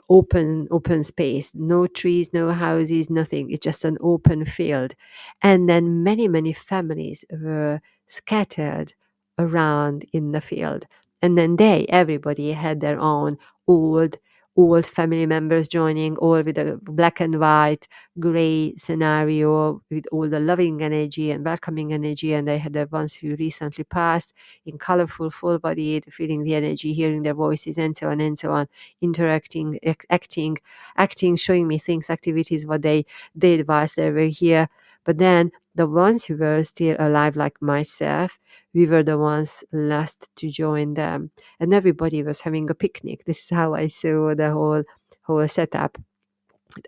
Speaker 1: open space, no trees, no houses, nothing. It's just an open field. And then many families were scattered around in the field. And then everybody had their own old old family members joining, all with a black and white gray scenario, with all the loving energy and welcoming energy. And they had the ones who recently passed in colorful, full bodied, feeling the energy, hearing their voices, and so on and so on, interacting, acting, showing me things, activities, what they did whilst they were here. But then the ones who were still alive, like myself, we were the ones last to join them, and everybody was having a picnic. This is how I saw the whole setup.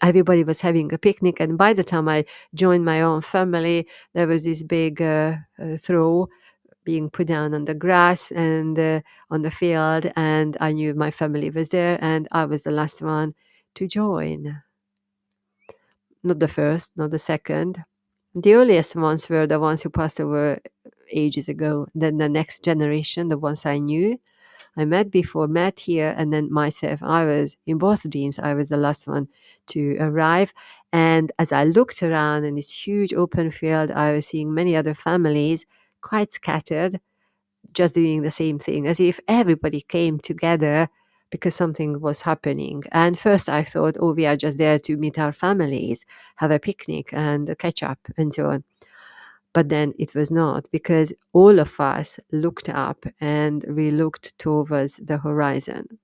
Speaker 1: Everybody was having a picnic, and by the time I joined my own family, there was this big throw being put down on the grass and on the field, and I knew my family was there, and I was the last one to join. Not the first, not the second. The earliest ones were the ones who passed over ages ago. Then the next generation, the ones I knew, I met before, met here, and then myself, I was in both dreams, I was the last one to arrive. And as I looked around in this huge open field, I was seeing many other families, quite scattered, just doing the same thing, as if everybody came together because something was happening. And first I thought, oh, we are just there to meet our families, have a picnic and catch up and so on. But then it was not, because all of us looked up and we looked towards the horizon.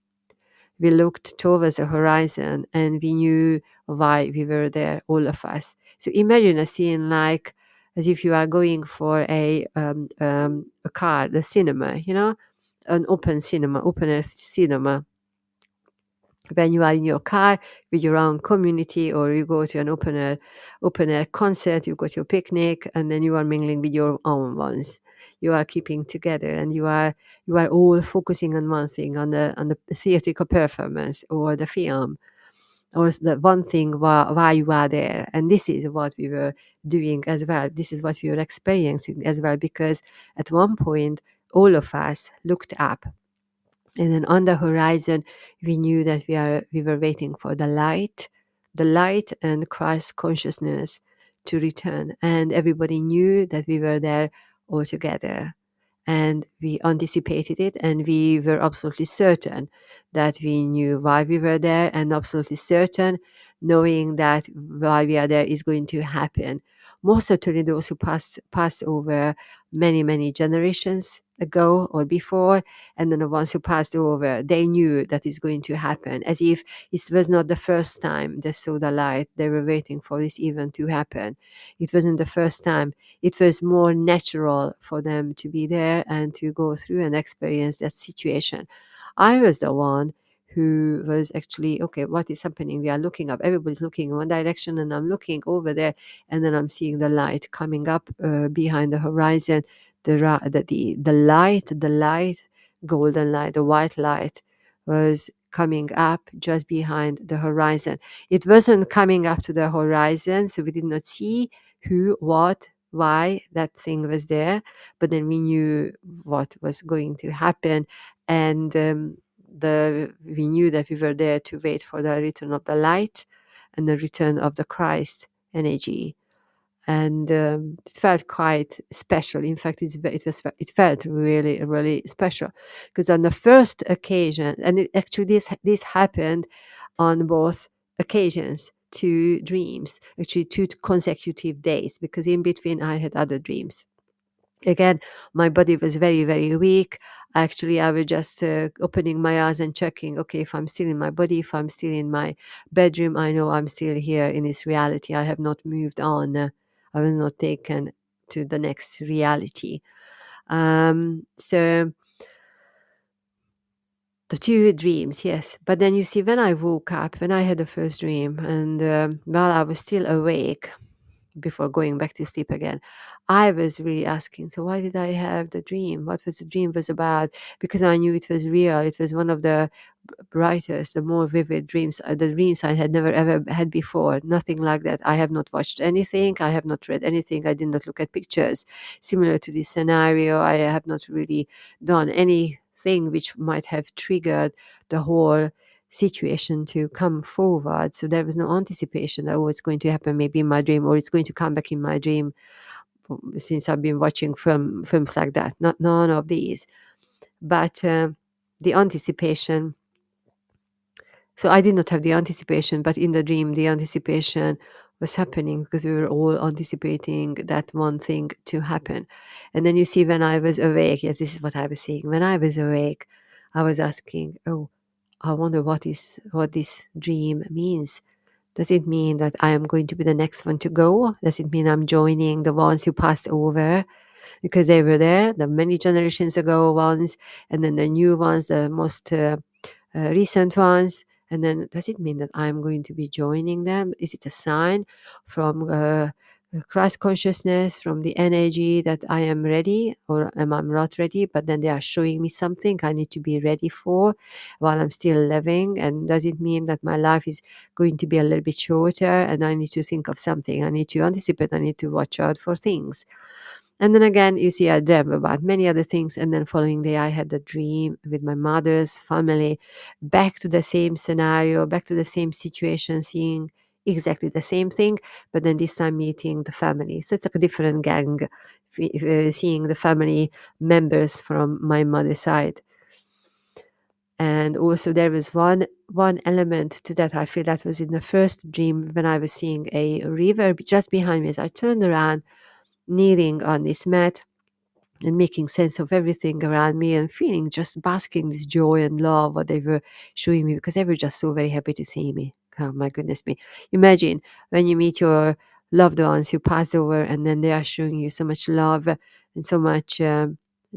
Speaker 1: We looked towards the horizon and we knew why we were there, all of us. So imagine a scene like as if you are going for a car, the cinema, an open cinema, open air cinema. When you are in your car with your own community, or you go to an open air concert, you go to a picnic, and then you are mingling with your own ones. You are keeping together, and you are all focusing on one thing, on the theatrical performance or the film, or the one thing why you are there. And this is what we were doing as well. This is what we were experiencing as well, because at one point all of us looked up, and then on the horizon, we knew that we were waiting for the light and Christ consciousness to return. And everybody knew that we were there all together. And we anticipated it, and we were absolutely certain that we knew why we were there, and absolutely certain knowing that why we are there is going to happen. Most certainly those who passed over many generations ago or before, and then the ones who passed over, they knew that it's going to happen, as if it was not the first time they saw the light. They were waiting for this event to happen. It wasn't the first time. It was more natural for them to be there and to go through and experience that situation. I was the one who was actually, okay, what is happening? We are looking up. Everybody's looking in one direction, and I'm looking over there, and then I'm seeing the light coming up behind the horizon. The light, golden light, the white light was coming up just behind the horizon. It wasn't coming up to the horizon, so we did not see who, what, why that thing was there, but then we knew what was going to happen, and we knew that we were there to wait for the return of the light and the return of the Christ energy. And it felt quite special. In fact, it felt really special, because on the first occasion, and actually this happened on both occasions. two dreams, actually two consecutive days, because in between I had other dreams. Again, my body was very, very weak. Actually, I was just opening my eyes and checking, okay, if I'm still in my body, if I'm still in my bedroom, I know I'm still here in this reality. I have not moved on. I was not taken to the next reality. So the two dreams, yes. But then you see, when I woke up, when I had the first dream, and while I was still awake, before going back to sleep again, I was really asking, so why did I have the dream? What was the dream was about? Because I knew it was real. It was one of the brightest, the more vivid dreams, the dreams I had never ever had before. Nothing like that. I have not watched anything. I have not read anything. I did not look at pictures similar to this scenario. I have not really done anything which might have triggered the whole situation to come forward. So there was no anticipation that, oh, it's going to happen maybe in my dream, or it's going to come back in my dream, since I've been watching films like that. Not none of these. But the anticipation, so I did not have the anticipation, but in the dream, the anticipation was happening, because we were all anticipating that one thing to happen. And then you see, when I was awake, yes, this is what I was saying. When I was awake, I was asking, oh, I wonder what this dream means. Does it mean that I am going to be the next one to go? Does it mean I'm joining the ones who passed over because they were there, the many generations ago ones, and then the new ones, the most recent ones? And then does it mean that I'm going to be joining them? Is it a sign from Christ consciousness, from the energy, that I am ready, or am I not ready? But then they are showing me something I need to be ready for while I'm still living. And does it mean that my life is going to be a little bit shorter, and I need to think of something? I need to anticipate. I need to watch out for things. And then again, you see, I dreamt about many other things. And then following day, I had a dream with my mother's family, back to the same scenario, back to the same situation, seeing exactly the same thing, but then this time meeting the family. So it's like a different gang, seeing the family members from my mother's side. And also there was one element to that. I feel that was in the first dream, when I was seeing a river just behind me. As I turned around, kneeling on this mat, and making sense of everything around me, and feeling, just basking this joy and love what they were showing me, because they were just so very happy to see me. Oh my goodness me. Imagine when you meet your loved ones who passed over, and then they are showing you so much love and so much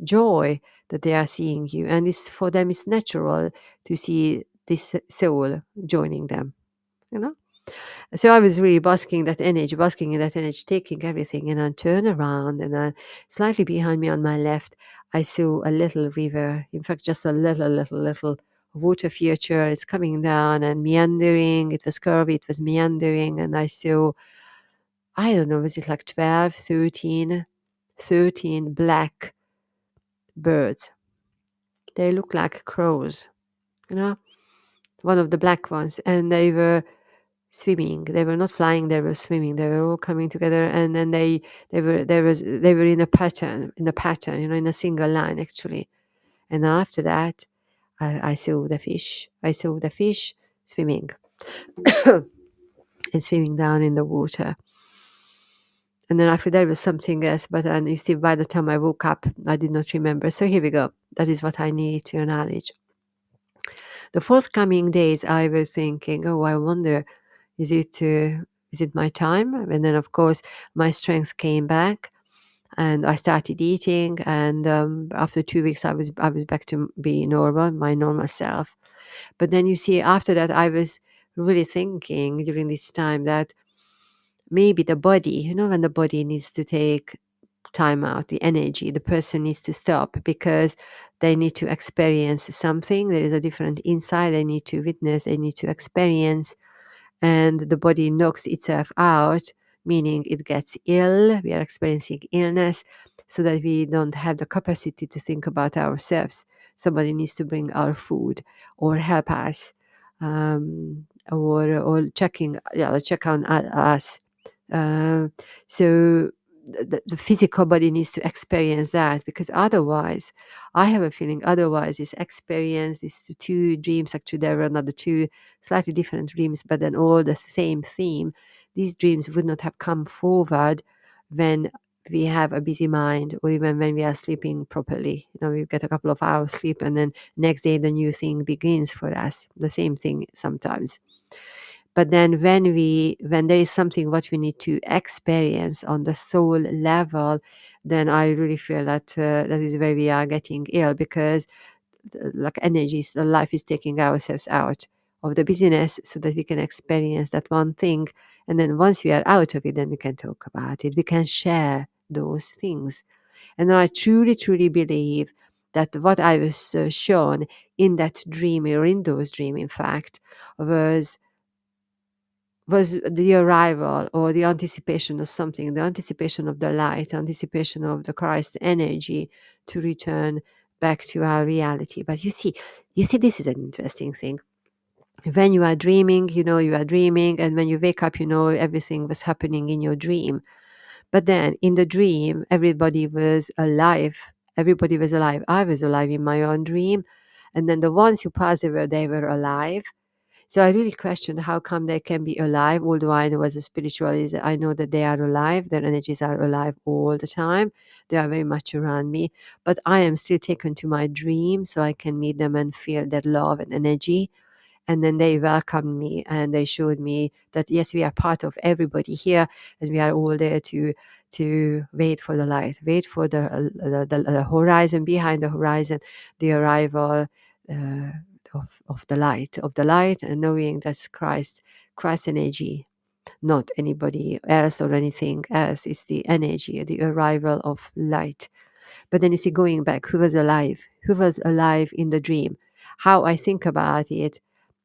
Speaker 1: joy that they are seeing you. And it's, for them, it's natural to see this soul joining them, you know? So I was really basking in that energy, taking everything, and I turned around, and slightly behind me on my left, I saw a little river. In fact, just a little water feature. It's coming down and meandering. It was curvy, it was meandering, and I saw, I don't know, was it like 12, 13 black birds. They look like crows, you know, one of the black ones, and they were swimming. They were not flying, they were swimming. They were all coming together, and then they were in a pattern, in a single line, actually. And after that, I saw the fish. I saw the fish swimming and swimming down in the water. And then after there was something else, but then you see, by the time I woke up, I did not remember. So here we go. That is what I need to acknowledge. The forthcoming days, I was thinking, oh, I wonder, is it my time? And then, of course, my strength came back, and I started eating. And after 2 weeks, I was back to be normal, my normal self. But then you see, after that, I was really thinking during this time that maybe the body, when the body needs to take time out, the energy, the person needs to stop, because they need to experience something. There is a different insight they need to witness, they need to experience, and the body knocks itself out, meaning it gets ill. We are experiencing illness, so that we don't have the capacity to think about ourselves. Somebody needs to bring our food, or help us, or check on us. Uh, so the physical body needs to experience that, because otherwise, I have a feeling otherwise this experience, these two dreams, actually there were another two slightly different dreams, but then all the same theme, these dreams would not have come forward when we have a busy mind, or even when we are sleeping properly. We get a couple of hours sleep, and then next day the new thing begins for us, the same thing sometimes. But then when there is something what we need to experience on the soul level, then I really feel that that is where we are getting ill, because like energies, the life is taking ourselves out of the busyness so that we can experience that one thing. And then once we are out of it, then we can talk about it, we can share those things. And I truly, truly believe that what I was shown in that dream, or in those dreams, in fact, was the arrival or the anticipation of something, the anticipation of the light, anticipation of the Christ energy to return back to our reality. But you see, this is an interesting thing. When you are dreaming, you are dreaming, and when you wake up, everything was happening in your dream. But then in the dream, everybody was alive. Everybody was alive. I was alive in my own dream. And then the ones who passed away, they were alive. So I really questioned how come they can be alive, although I know as a spiritualist, I know that they are alive, their energies are alive all the time. They are very much around me. But I am still taken to my dream so I can meet them and feel their love and energy. And then they welcomed me and they showed me that yes, we are part of everybody here, and we are all there to wait for the light, wait for the horizon, behind the horizon, the arrival uh, of the light, and knowing that's Christ energy, not anybody else or anything else. It's the energy, the arrival of light. But then you see, going back, who was alive in the dream, how I think about it.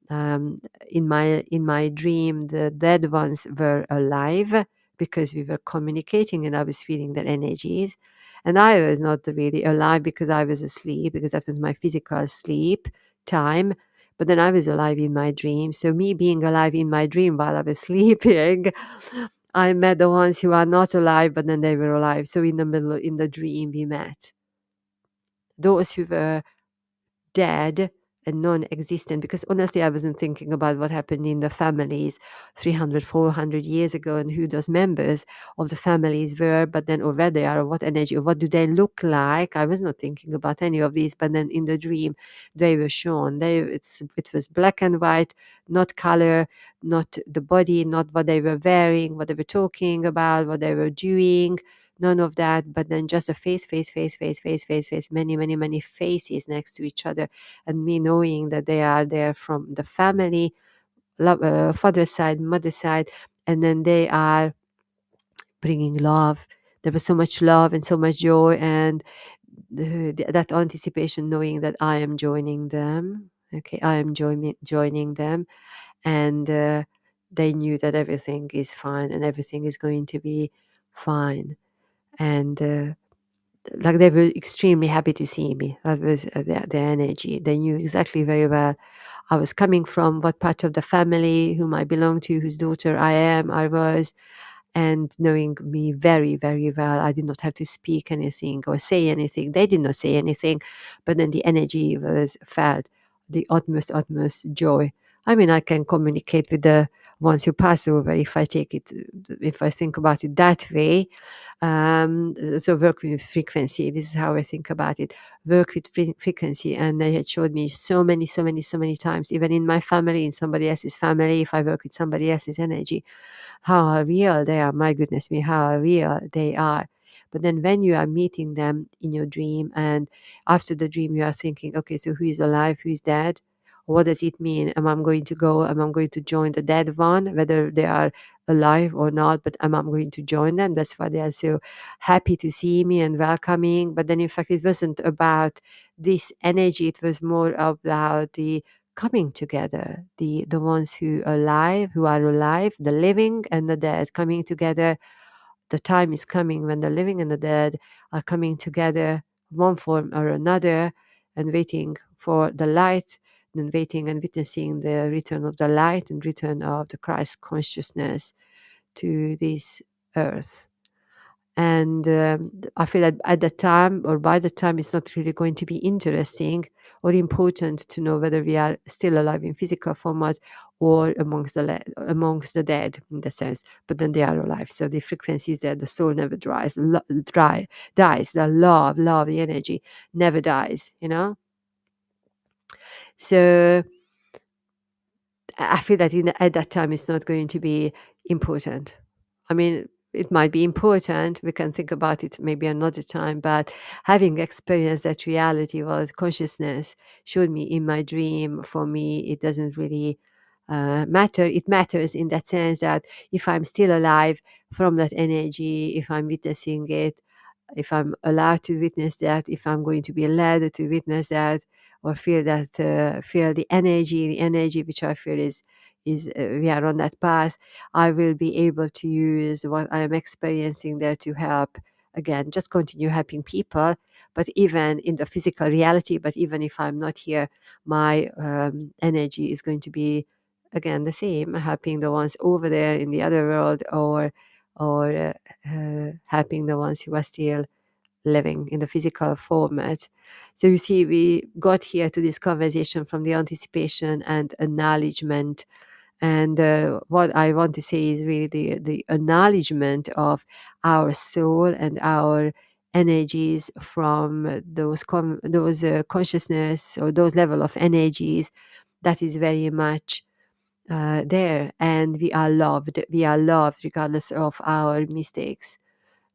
Speaker 1: In my dream, the dead ones were alive because we were communicating, and I was feeling their energies. And I was not really alive because I was asleep, because that was my physical sleep time. But then I was alive in my dream. So me being alive in my dream while I was sleeping, I met the ones who are not alive, but then they were alive. So in the middle, in the dream, we met those who were dead and non-existent, because honestly I wasn't thinking about what happened in the families 300, 400 years ago, and who those members of the families were, but then, or where they are, or what energy, or what do they look like. I was not thinking about any of these. But then in the dream they were shown, it was black and white, not color, not the body, not what they were wearing, what they were talking about, what they were doing, none of that. But then just a face, face, face, face, face, face, face, many, many, many faces next to each other. And me knowing that they are there from the family, father side, mother side, and then they are bringing love. There was so much love and so much joy, and that anticipation, knowing that I am joining them. Okay, I am joining them, and they knew that everything is fine and everything is going to be fine. And like they were extremely happy to see me. That was their energy. They knew exactly very well I was coming from, what part of the family, whom I belong to, whose daughter I was, and knowing me very, very well. I did not have to speak anything or say anything. They did not say anything, but then the energy was felt, the utmost, utmost joy. I mean, I can communicate with the ones who pass over if I think about it that way. So work with frequency. This is how I think about it. Work with frequency. And they had showed me so many, so many, so many times, even in my family, in somebody else's family, if I work with somebody else's energy, how real they are. My goodness me, how real they are. But then when you are meeting them in your dream, and after the dream you are thinking, okay, so who is alive, who is dead? What does it mean? Am I going to go? Am I going to join the dead one, whether they are alive or not? But am I going to join them? That's why they are so happy to see me and welcoming. But then in fact it wasn't about this energy, it was more about the coming together, the ones who are alive, the living and the dead coming together. The time is coming when the living and the dead are coming together, one form or another, and waiting for the light, and waiting and witnessing the return of the light and return of the Christ consciousness to this earth. And I feel that at that time or by the time, it's not really going to be interesting or important to know whether we are still alive in physical format or amongst the dead in that sense. But then they are alive. So the frequency is there. The soul never dies. The love, the energy never dies, you know? So I feel that at that time it's not going to be important. I mean, it might be important. We can think about it maybe another time. But having experienced that reality was consciousness showed me in my dream. For me, it doesn't really matter. It matters in that sense that if I'm still alive from that energy, if I'm witnessing it, if I'm allowed to witness that, if I'm going to be led to witness that, or feel that, feel the energy which I feel is we are on that path, I will be able to use what I am experiencing there to help. Again, just continue helping people, but even in the physical reality, but even if I'm not here, my energy is going to be again the same, helping the ones over there in the other world, or helping the ones who are still living in the physical format. So you see, we got here to this conversation from the anticipation and acknowledgement. And what I want to say is really the acknowledgement of our soul and our energies from those consciousness or those level of energies that is very much there, and we are loved regardless of our mistakes,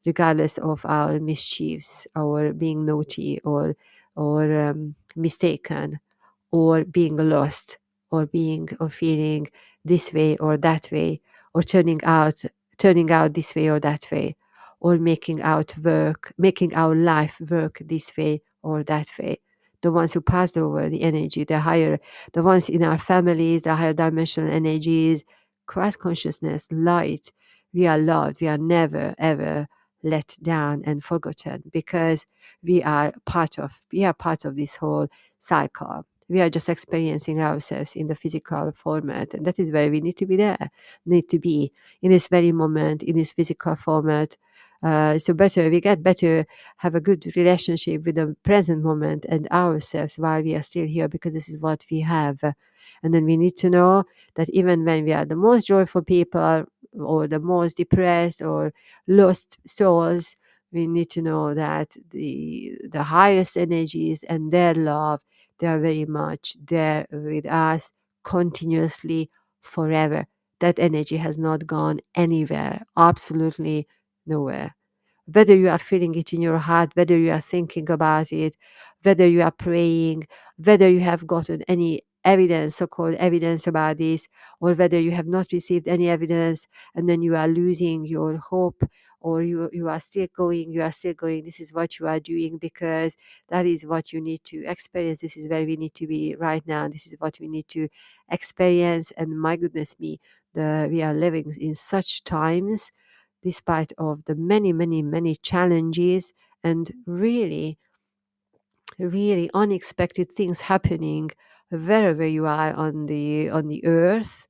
Speaker 1: regardless of our mischiefs, our being naughty or mistaken, or being lost, or feeling this way or that way, or turning out this way or that way, or making our life work this way or that way. The ones who passed over the energy, the ones in our families, the higher dimensional energies, Christ consciousness, light, we are loved. We are never ever let down and forgotten, because we are part of this whole cycle. We are just experiencing ourselves in the physical format, and that is where we need to be there, need to be in this very moment, in this physical format. So better we get better, have a good relationship with the present moment and ourselves while we are still here, because this is what we have. And then we need to know that even when we are the most joyful people, or the most depressed or lost souls, we need to know that the highest energies and their love, they are very much there with us continuously, forever. That energy has not gone anywhere, absolutely nowhere. Whether you are feeling it in your heart, whether you are thinking about it, whether you are praying, whether you have gotten any evidence, so-called evidence about this, or whether you have not received any evidence, and then you are losing your hope, or you are still going, this is what you are doing, because that is what you need to experience. This is where we need to be right now. This is what we need to experience. And my goodness me, we are living in such times, despite of the many, many, many challenges, and really, really unexpected things happening wherever you are on the earth.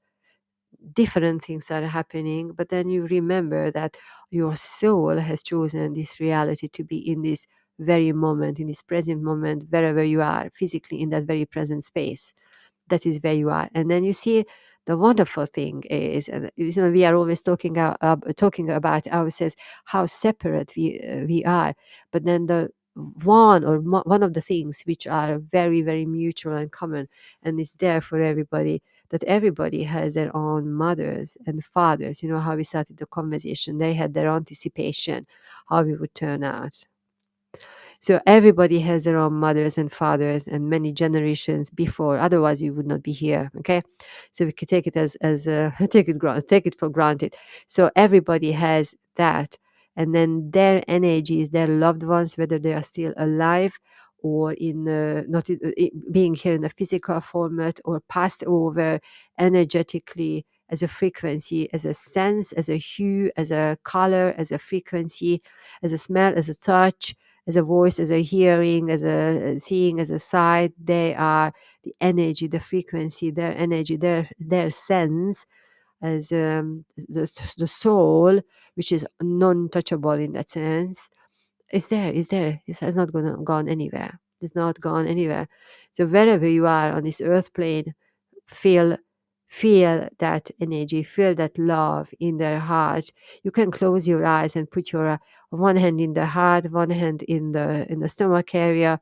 Speaker 1: Different things are happening, but then you remember that your soul has chosen this reality to be in this very moment, in this present moment, wherever you are physically, in that very present space. That is where you are. And then you see, the wonderful thing is, we are always talking about ourselves, how separate we are. But then one of the things which are very, very mutual and common, and is there for everybody, that everybody has their own mothers and fathers. You know how we started the conversation, they had their anticipation how we would turn out. So everybody has their own mothers and fathers and many generations before. Otherwise, you would not be here. Okay, so we could take it as take it for granted. So everybody has that, and then their energies, their loved ones, whether they are still alive or in not being here in a physical format, or passed over energetically as a frequency, as a sense, as a hue, as a color, as a frequency, as a smell, as a touch, as a voice, as a hearing, as a seeing, as a sight. They are the energy, the frequency, their energy, their sense, as the soul, which is non-touchable in that sense, is there, is there. It has not gone anywhere. It's not gone anywhere. So wherever you are on this earth plane, feel feel that energy, feel that love in their heart. You can close your eyes and put your one hand in the heart, one hand in the stomach area.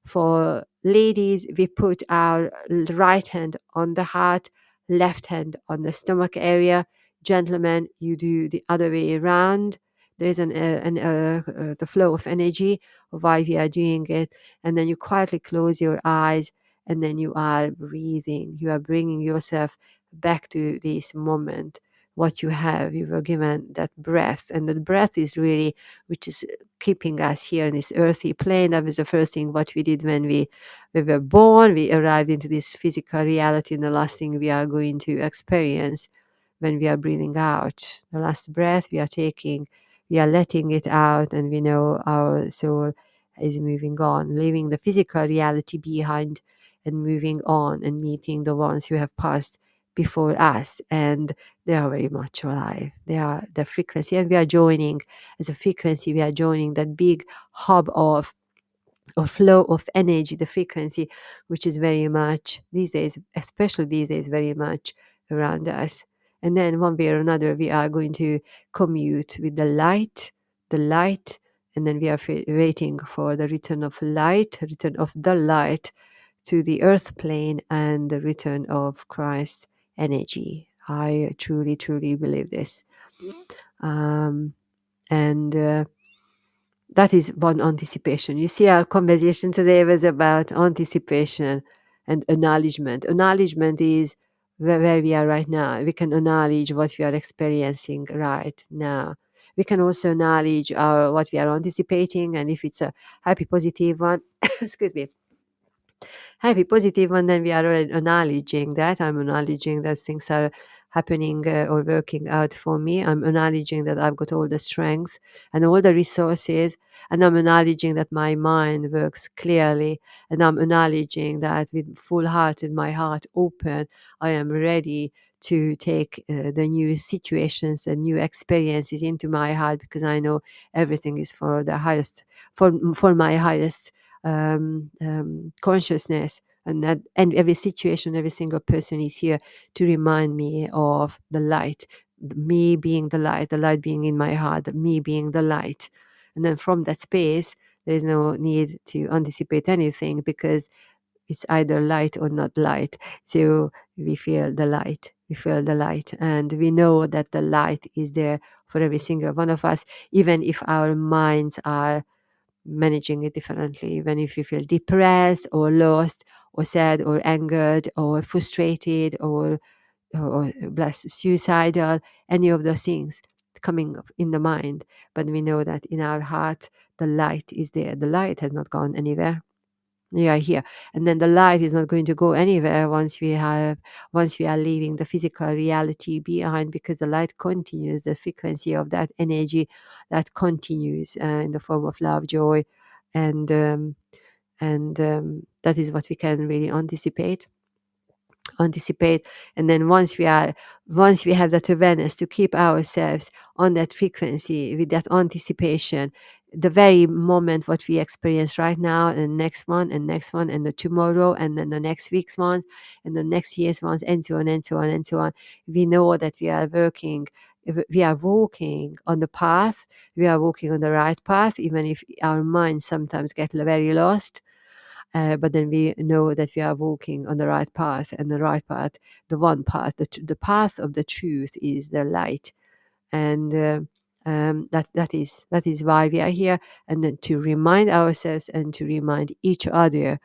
Speaker 1: For ladies, we put our right hand on the heart, left hand on the stomach area. Gentlemen, you do the other way around. There is the flow of energy while we are doing it, and then you quietly close your eyes, and then you are breathing. You are bringing yourself back to this moment. What you have, you were given that breath, and the breath is really which is keeping us here in this earthy plane. That was the first thing what we did when we were born. We arrived into this physical reality, and the last thing we are going to experience when we are breathing out. The last breath we are taking, we are letting it out, and we know our soul is moving on, leaving the physical reality behind and moving on and meeting the ones who have passed before us, and they are very much alive. They are the frequency, and we are joining as a frequency. We are joining that big hub of or flow of energy, the frequency, which is very much these days, especially these days, very much around us. And then one way or another, we are going to commute with the light, and then we are waiting for the return of light, return of the light to the earth plane, and the return of Christ's energy. I truly, truly believe this. Um, and that is one anticipation. You see, our conversation today was about anticipation and acknowledgement. Acknowledgement is where we are right now. We can acknowledge what we are experiencing right now. We can also acknowledge what we are anticipating, and if it's a happy, positive one, excuse me, happy, positive one, then we are already acknowledging that. I'm acknowledging that things are happening or working out for me. I'm acknowledging that I've got all the strength and all the resources. And I'm acknowledging that my mind works clearly. And I'm acknowledging that with full heart and my heart open, I am ready to take the new situations and new experiences into my heart, because I know everything is for the highest, for my highest consciousness, and every situation, every single person is here to remind me of the light, me being the light being in my heart, me being the light. And then from that space, there is no need to anticipate anything, because it's either light or not light. So we feel the light, and we know that the light is there for every single one of us, even if our minds are managing it differently. Even if you feel depressed or lost or sad or angered or frustrated or bless suicidal, any of those things coming up in the mind. But we know that in our heart, the light is there. The light has not gone anywhere. We are here, and then the light is not going to go anywhere once we are leaving the physical reality behind, because the light continues, the frequency of that energy that continues in the form of love, joy, and that is what we can really anticipate. And then once we have that awareness to keep ourselves on that frequency with that anticipation, the very moment what we experience right now, and next one and next one and the tomorrow, and then the next week's ones and the next year's ones, and so on and so on and so on, we know that we are walking on the path, we are walking on the right path, even if our minds sometimes get very lost. But then we know that we are walking on the right path, and the right path, the one path, the path of the truth is the light. And that is why we are here, and then to remind ourselves and to remind each other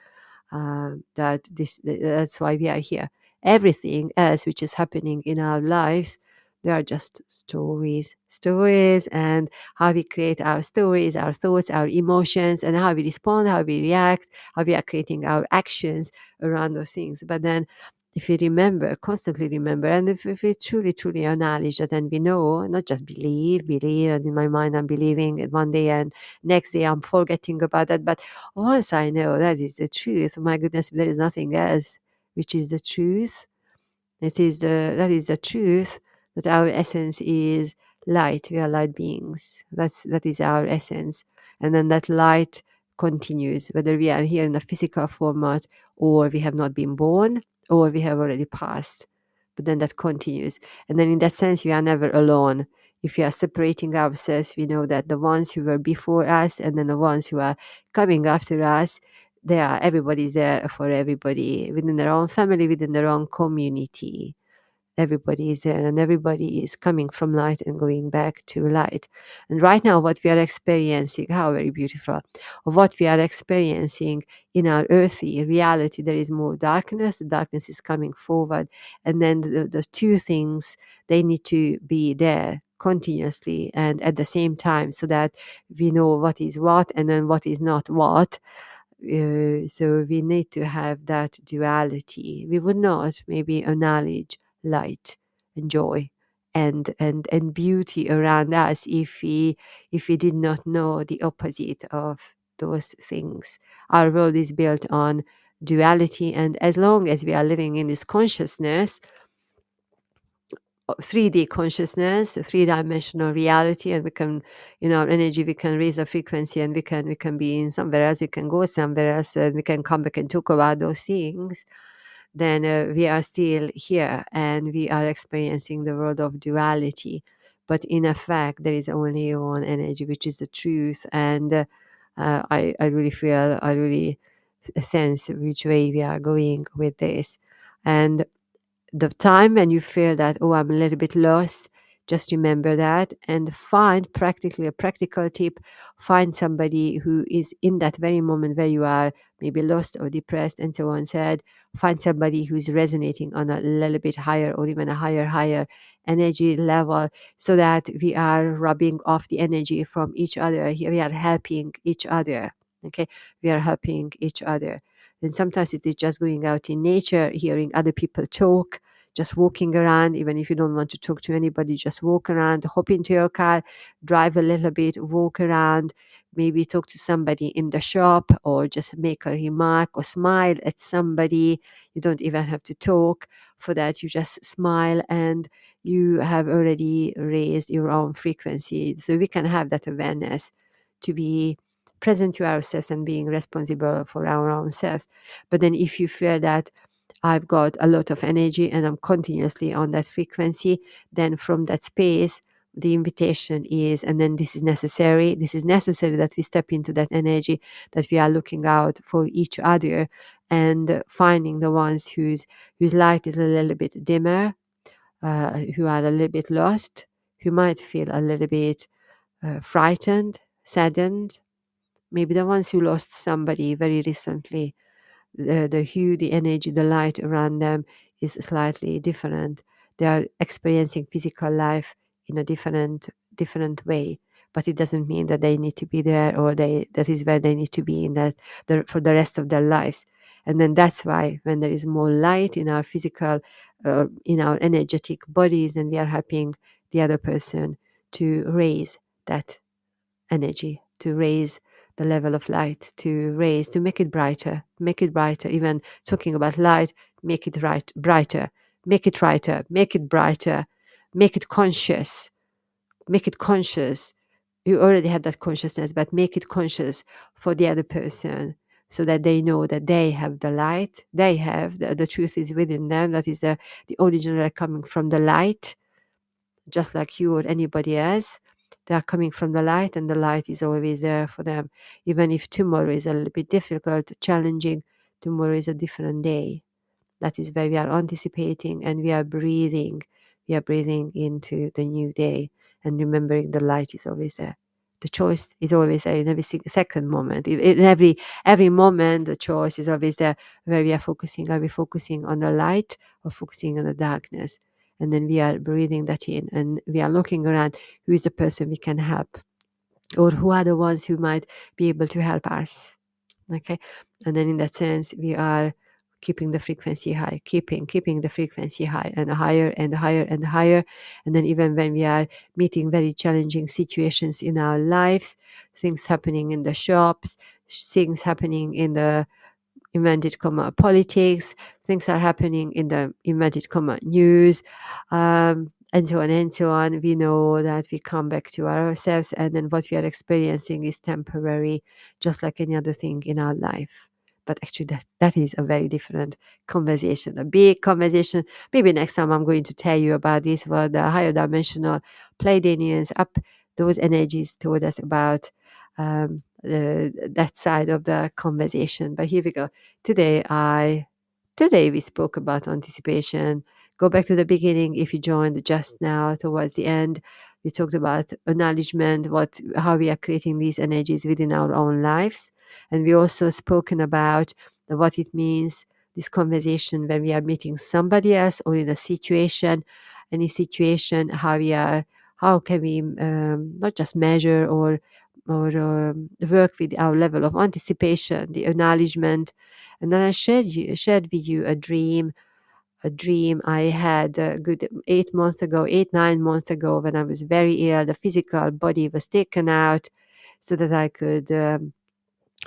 Speaker 1: that's why we are here. Everything else which is happening in our lives, they are just stories, and how we create our stories, our thoughts, our emotions, and how we respond, how we react, how we are creating our actions around those things. But then if we remember, constantly remember, and if we truly, truly acknowledge that, and we know, not just believe, and in my mind I'm believing it one day, and next day I'm forgetting about that. But once I know that is the truth, my goodness, there is nothing else which is the truth. That is the truth. that our essence is light. We are light beings. That is our essence. And then that light continues, whether we are here in a physical format, or we have not been born, or we have already passed. But then that continues. And then in that sense, we are never alone. If we are separating ourselves, we know that the ones who were before us and then the ones who are coming after us, everybody's there for everybody within their own family, within their own community. Everybody is there, and everybody is coming from light and going back to light. And right now, what we are experiencing, how very beautiful, what we are experiencing in our earthly reality, there is more darkness. The darkness is coming forward. And then the two things, they need to be there continuously and at the same time, so that we know what is what and then what is not what. So we need to have that duality. We would not maybe acknowledge light and joy and beauty around us if we did not know the opposite of those things. Our world is built on duality, and as long as we are living in this consciousness, 3D consciousness, a three-dimensional reality, and we can, our energy, we can raise a frequency, and we can be in somewhere else, we can go somewhere else, and we can come back and talk about those things. Then we are still here, and we are experiencing the world of duality. But in effect, there is only one energy, which is the truth. And I really feel, I really sense which way we are going with this. And the time when you feel that, oh, I'm a little bit lost, just remember that and find practically a practical tip. Find somebody who is in that very moment where you are maybe lost or depressed and so on said. Find somebody who's resonating on a little bit higher or even a higher energy level, so that we are rubbing off the energy from each other. Here we are helping each other. Okay, we are helping each other. And sometimes it is just going out in nature, hearing other people talk, just walking around. Even if you don't want to talk to anybody, just walk around, hop into your car, drive a little bit, walk around, maybe talk to somebody in the shop, or just make a remark or smile at somebody. You don't even have to talk. For that, you just smile, and you have already raised your own frequency. So we can have that awareness to be present to ourselves and being responsible for our own selves. But then if you feel that I've got a lot of energy and I'm continuously on that frequency, then from that space, the invitation is, and then this is necessary that we step into that energy, that we are looking out for each other and finding the ones whose light is a little bit dimmer, who are a little bit lost, who might feel a little bit frightened, saddened, maybe the ones who lost somebody very recently. The hue, the energy, the light around them is slightly different. They are experiencing physical life in a different way, but it doesn't mean that they need to be there, or that is where they need to be in for the rest of their lives. And then that's why when there is more light in our physical, in our energetic bodies, then we are helping the other person to raise that energy, to raise the level of light, to make it brighter. Even talking about light, make it brighter, make it brighter, make it brighter, make it conscious, make it conscious. You already have that consciousness, but make it conscious for the other person, so that they know that they have the light, they have the truth is within them. That is the original coming from the light, just like you or anybody else. They are coming from the light, and the light is always there for them. Even if tomorrow is a little bit difficult, challenging, tomorrow is a different day. That is where we are anticipating, and we are breathing. We are breathing into the new day and remembering the light is always there. The choice is always there in every second moment. In every moment, the choice is always there. Where we are focusing, are we focusing on the light or focusing on the darkness? And then we are breathing that in, and we are looking around. Who is the person we can help, or who are the ones who might be able to help us? Okay, and then in that sense, we are keeping the frequency high, keeping the frequency high, and higher and higher and higher. And then even when we are meeting very challenging situations in our lives, things happening in the shops, things happening in the invented comma politics, things are happening in the invented comma news, and so on and so on. We know that we come back to ourselves, and then what we are experiencing is temporary, just like any other thing in our life. But actually, that is a very different conversation, a big conversation. Maybe next time I'm going to tell you about this, what the higher dimensional Pleiadians up those energies told us about that side of the conversation. But here we go. Today we spoke about anticipation. Go back to the beginning if you joined just now towards the end. We talked about acknowledgement, how we are creating these energies within our own lives. And we also spoken about what it means, this conversation when we are meeting somebody else or in a situation, any situation, how can we not just measure or work with our level of anticipation, the acknowledgement. And then I shared with you a dream I had a good 8 months ago, 8, 9 months ago, when I was very ill. The physical body was taken out so that I could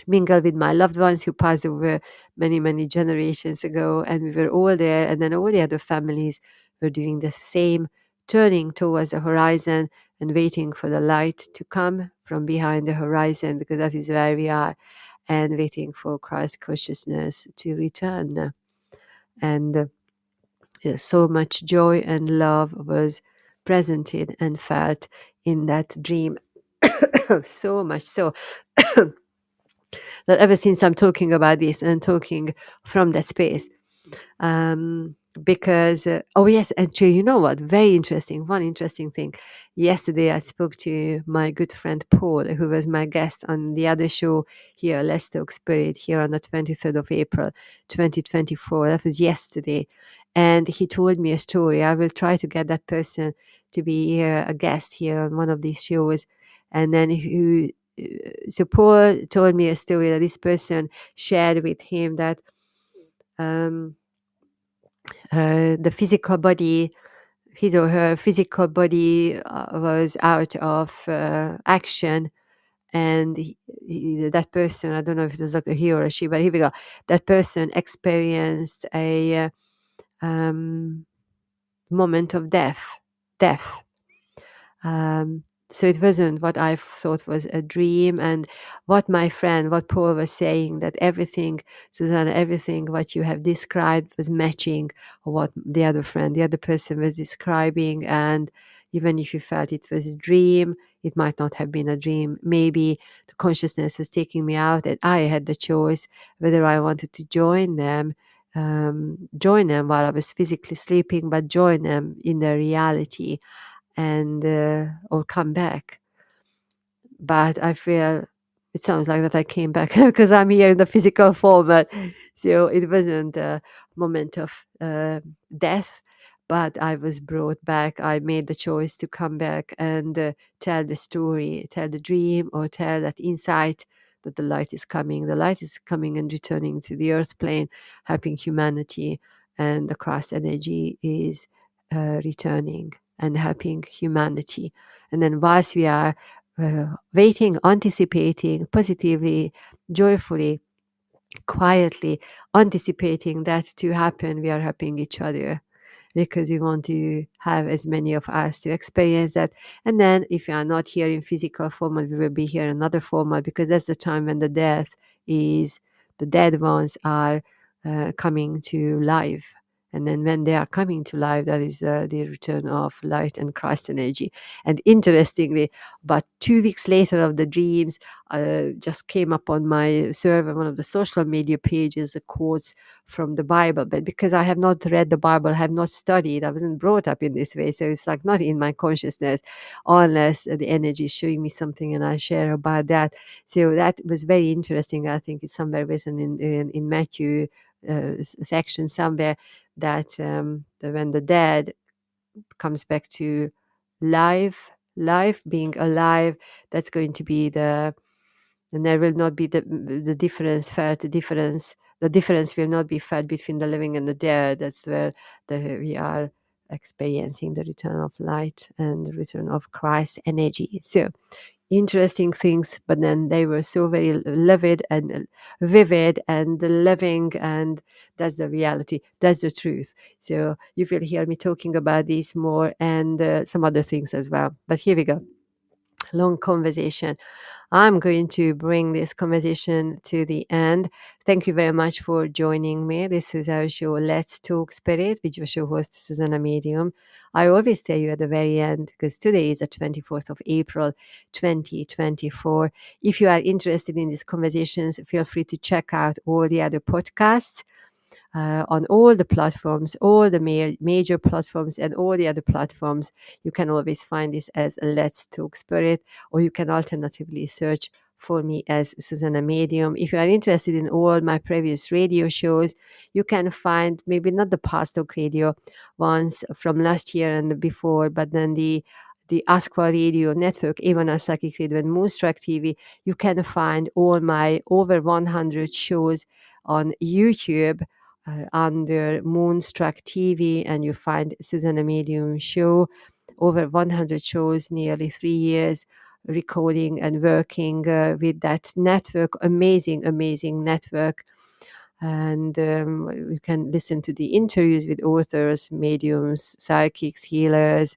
Speaker 1: mingle with my loved ones who passed away many, many generations ago. And we were all there. And then all the other families were doing the same, turning towards the horizon and waiting for the light to come from behind the horizon, because that is where we are, and waiting for Christ consciousness to return. And so much joy and love was presented and felt in that dream. So much so that ever since I'm talking about this and talking from that space, um, because oh yes, actually, you know what, very interesting, one interesting thing. Yesterday I spoke to my good friend Paul, who was my guest on the other show here, Let's Talk Spirit, here on the 23rd of April 2024. That was yesterday, and he told me a story. I will try to get that person to be here, a guest here on one of these shows. And then who so Paul told me a story that this person shared with him, that um, the physical body, his or her physical body was out of action. And that person, I don't know if it was like a he or a she, but here we go. That person experienced a um, moment of death. Um, so it wasn't what I thought was a dream, and what Paul was saying, that everything, Susanna, everything what you have described was matching what the other person was describing. And even if you felt it was a dream, it might not have been a dream. Maybe the consciousness was taking me out, and I had the choice whether I wanted to join them while I was physically sleeping, but join them in their reality, and or come back. But I feel it sounds like that I came back because I'm here in the physical form. But so it wasn't a moment of death, but I was brought back. I made the choice to come back and tell the story, tell the dream, or tell that insight that the light is coming. The light is coming and returning to the earth plane, helping humanity, and the cross energy is returning and helping humanity. And then whilst we are waiting, anticipating positively, joyfully, quietly, anticipating that to happen, we are helping each other, because we want to have as many of us to experience that. And then if you are not here in physical format, we will be here in another format, because that's the time when the dead ones are coming to life. And then when they are coming to life, that is the return of light and Christ energy. And interestingly, about 2 weeks later of the dreams, just came up on my server, one of the social media pages, the quotes from the Bible. But because I have not read the Bible, I have not studied, I wasn't brought up in this way. So it's like not in my consciousness, unless the energy is showing me something and I share about that. So that was very interesting. I think it's somewhere written in Matthew section somewhere, that when the dead comes back to life being alive, that's going to be and there will not be the difference felt, the difference will not be felt between the living and the dead. That's where we are experiencing the return of light and the return of Christ energy. So interesting things, but then they were so very livid and vivid and living, and that's the reality, that's the truth. So you will hear me talking about these more and some other things as well. But here we go. Long conversation. I'm going to bring this conversation to the end. Thank you very much for joining me. This is our show, Let's Talk Spirit, with your show host, Zsuzsanna Medium. I always tell you at the very end, because today is the 24th of April, 2024. If you are interested in these conversations, feel free to check out all the other podcasts on all the platforms, all the major platforms, and all the other platforms. You can always find this as Let's Talk Spirit, or you can alternatively search for me as Zsuzsanna Medium. If you are interested in all my previous radio shows, you can find maybe not the past talk radio ones from last year and before, but then the Askwa Radio Network, Ivana Psychic Radio, and Moonstruck TV. You can find all my over 100 shows on YouTube under Moonstruck TV, and you find Zsuzsanna Medium show, over 100 shows, nearly 3 years recording and working with that network, amazing network. And you can listen to the interviews with authors, mediums, psychics, healers,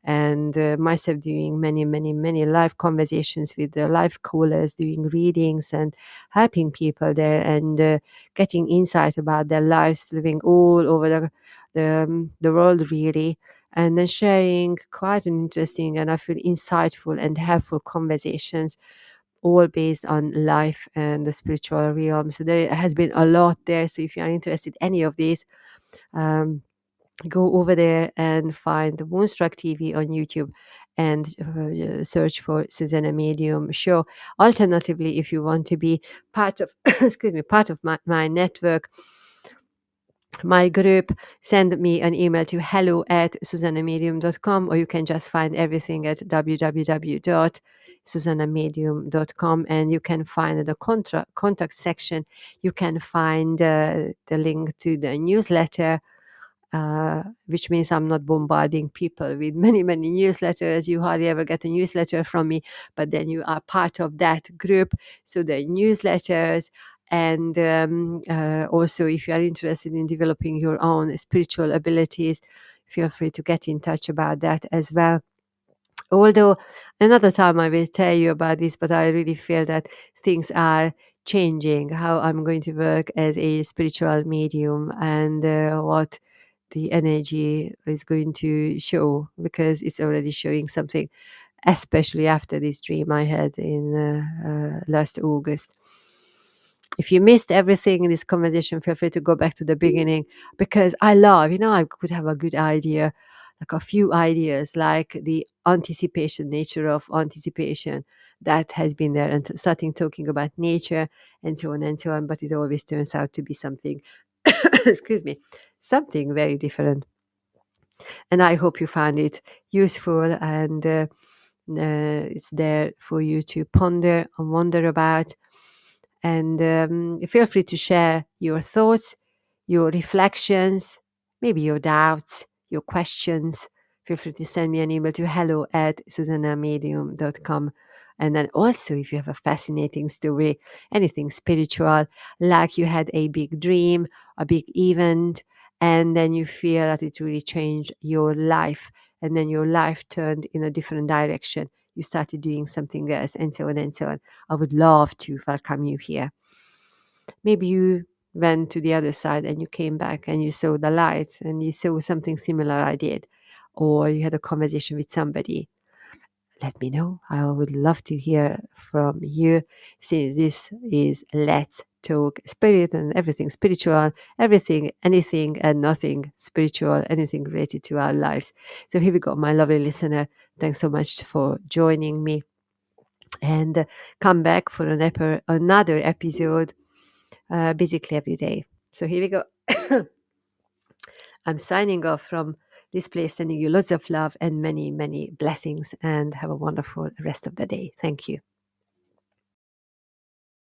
Speaker 1: and myself doing many live conversations with the live callers, doing readings and helping people there, and getting insight about their lives, living all over the world, really. And then sharing quite an interesting and I feel insightful and helpful conversations, all based on life and the spiritual realm. So there has been a lot there. So if you are interested in any of these, um, go over there and find the Moonstruck TV on YouTube and search for Susanna Medium show. Alternatively, if you want to be part of, excuse me, part of my network, my group, send me an email to hello@susannamedium.com, or you can just find everything at www.susannamedium.com, and you can find the contact section. You can find the link to the newsletter, which means I'm not bombarding people with many newsletters. You hardly ever get a newsletter from me, but then you are part of that group. So the newsletters, and also if you are interested in developing your own spiritual abilities, feel free to get in touch about that as well. Although another time I will tell you about this, but I really feel that things are changing, how I'm going to work as a spiritual medium, and what the energy is going to show, because it's already showing something, especially after this dream I had in last August. If you missed everything in this conversation, feel free to go back to the beginning, because I love, I could have a good idea, like a few ideas, like the anticipation, nature of anticipation that has been there, and starting talking about nature and so on and so on. But it always turns out to be something, excuse me, something very different. And I hope you found it useful, and it's there for you to ponder and wonder about. And feel free to share your thoughts, your reflections, maybe your doubts, your questions. Feel free to send me an email to hello@susannamedium.com. And then also, if you have a fascinating story, anything spiritual, like you had a big dream, a big event, and then you feel that it really changed your life, and then your life turned in a different direction. You started doing something else, and so on and so on. I would love to welcome you here. Maybe you went to the other side and you came back and you saw the light and you saw something similar I did, or you had a conversation with somebody. Let me know. I would love to hear from you, since this is Let's Talk Spirit, and everything spiritual, everything, anything and nothing spiritual, anything related to our lives. So here we go, my lovely listener. Thanks so much for joining me, and come back for another episode, basically every day. So here we go. I'm signing off from this place, sending you lots of love and many blessings, and have a wonderful rest of the day. Thank you.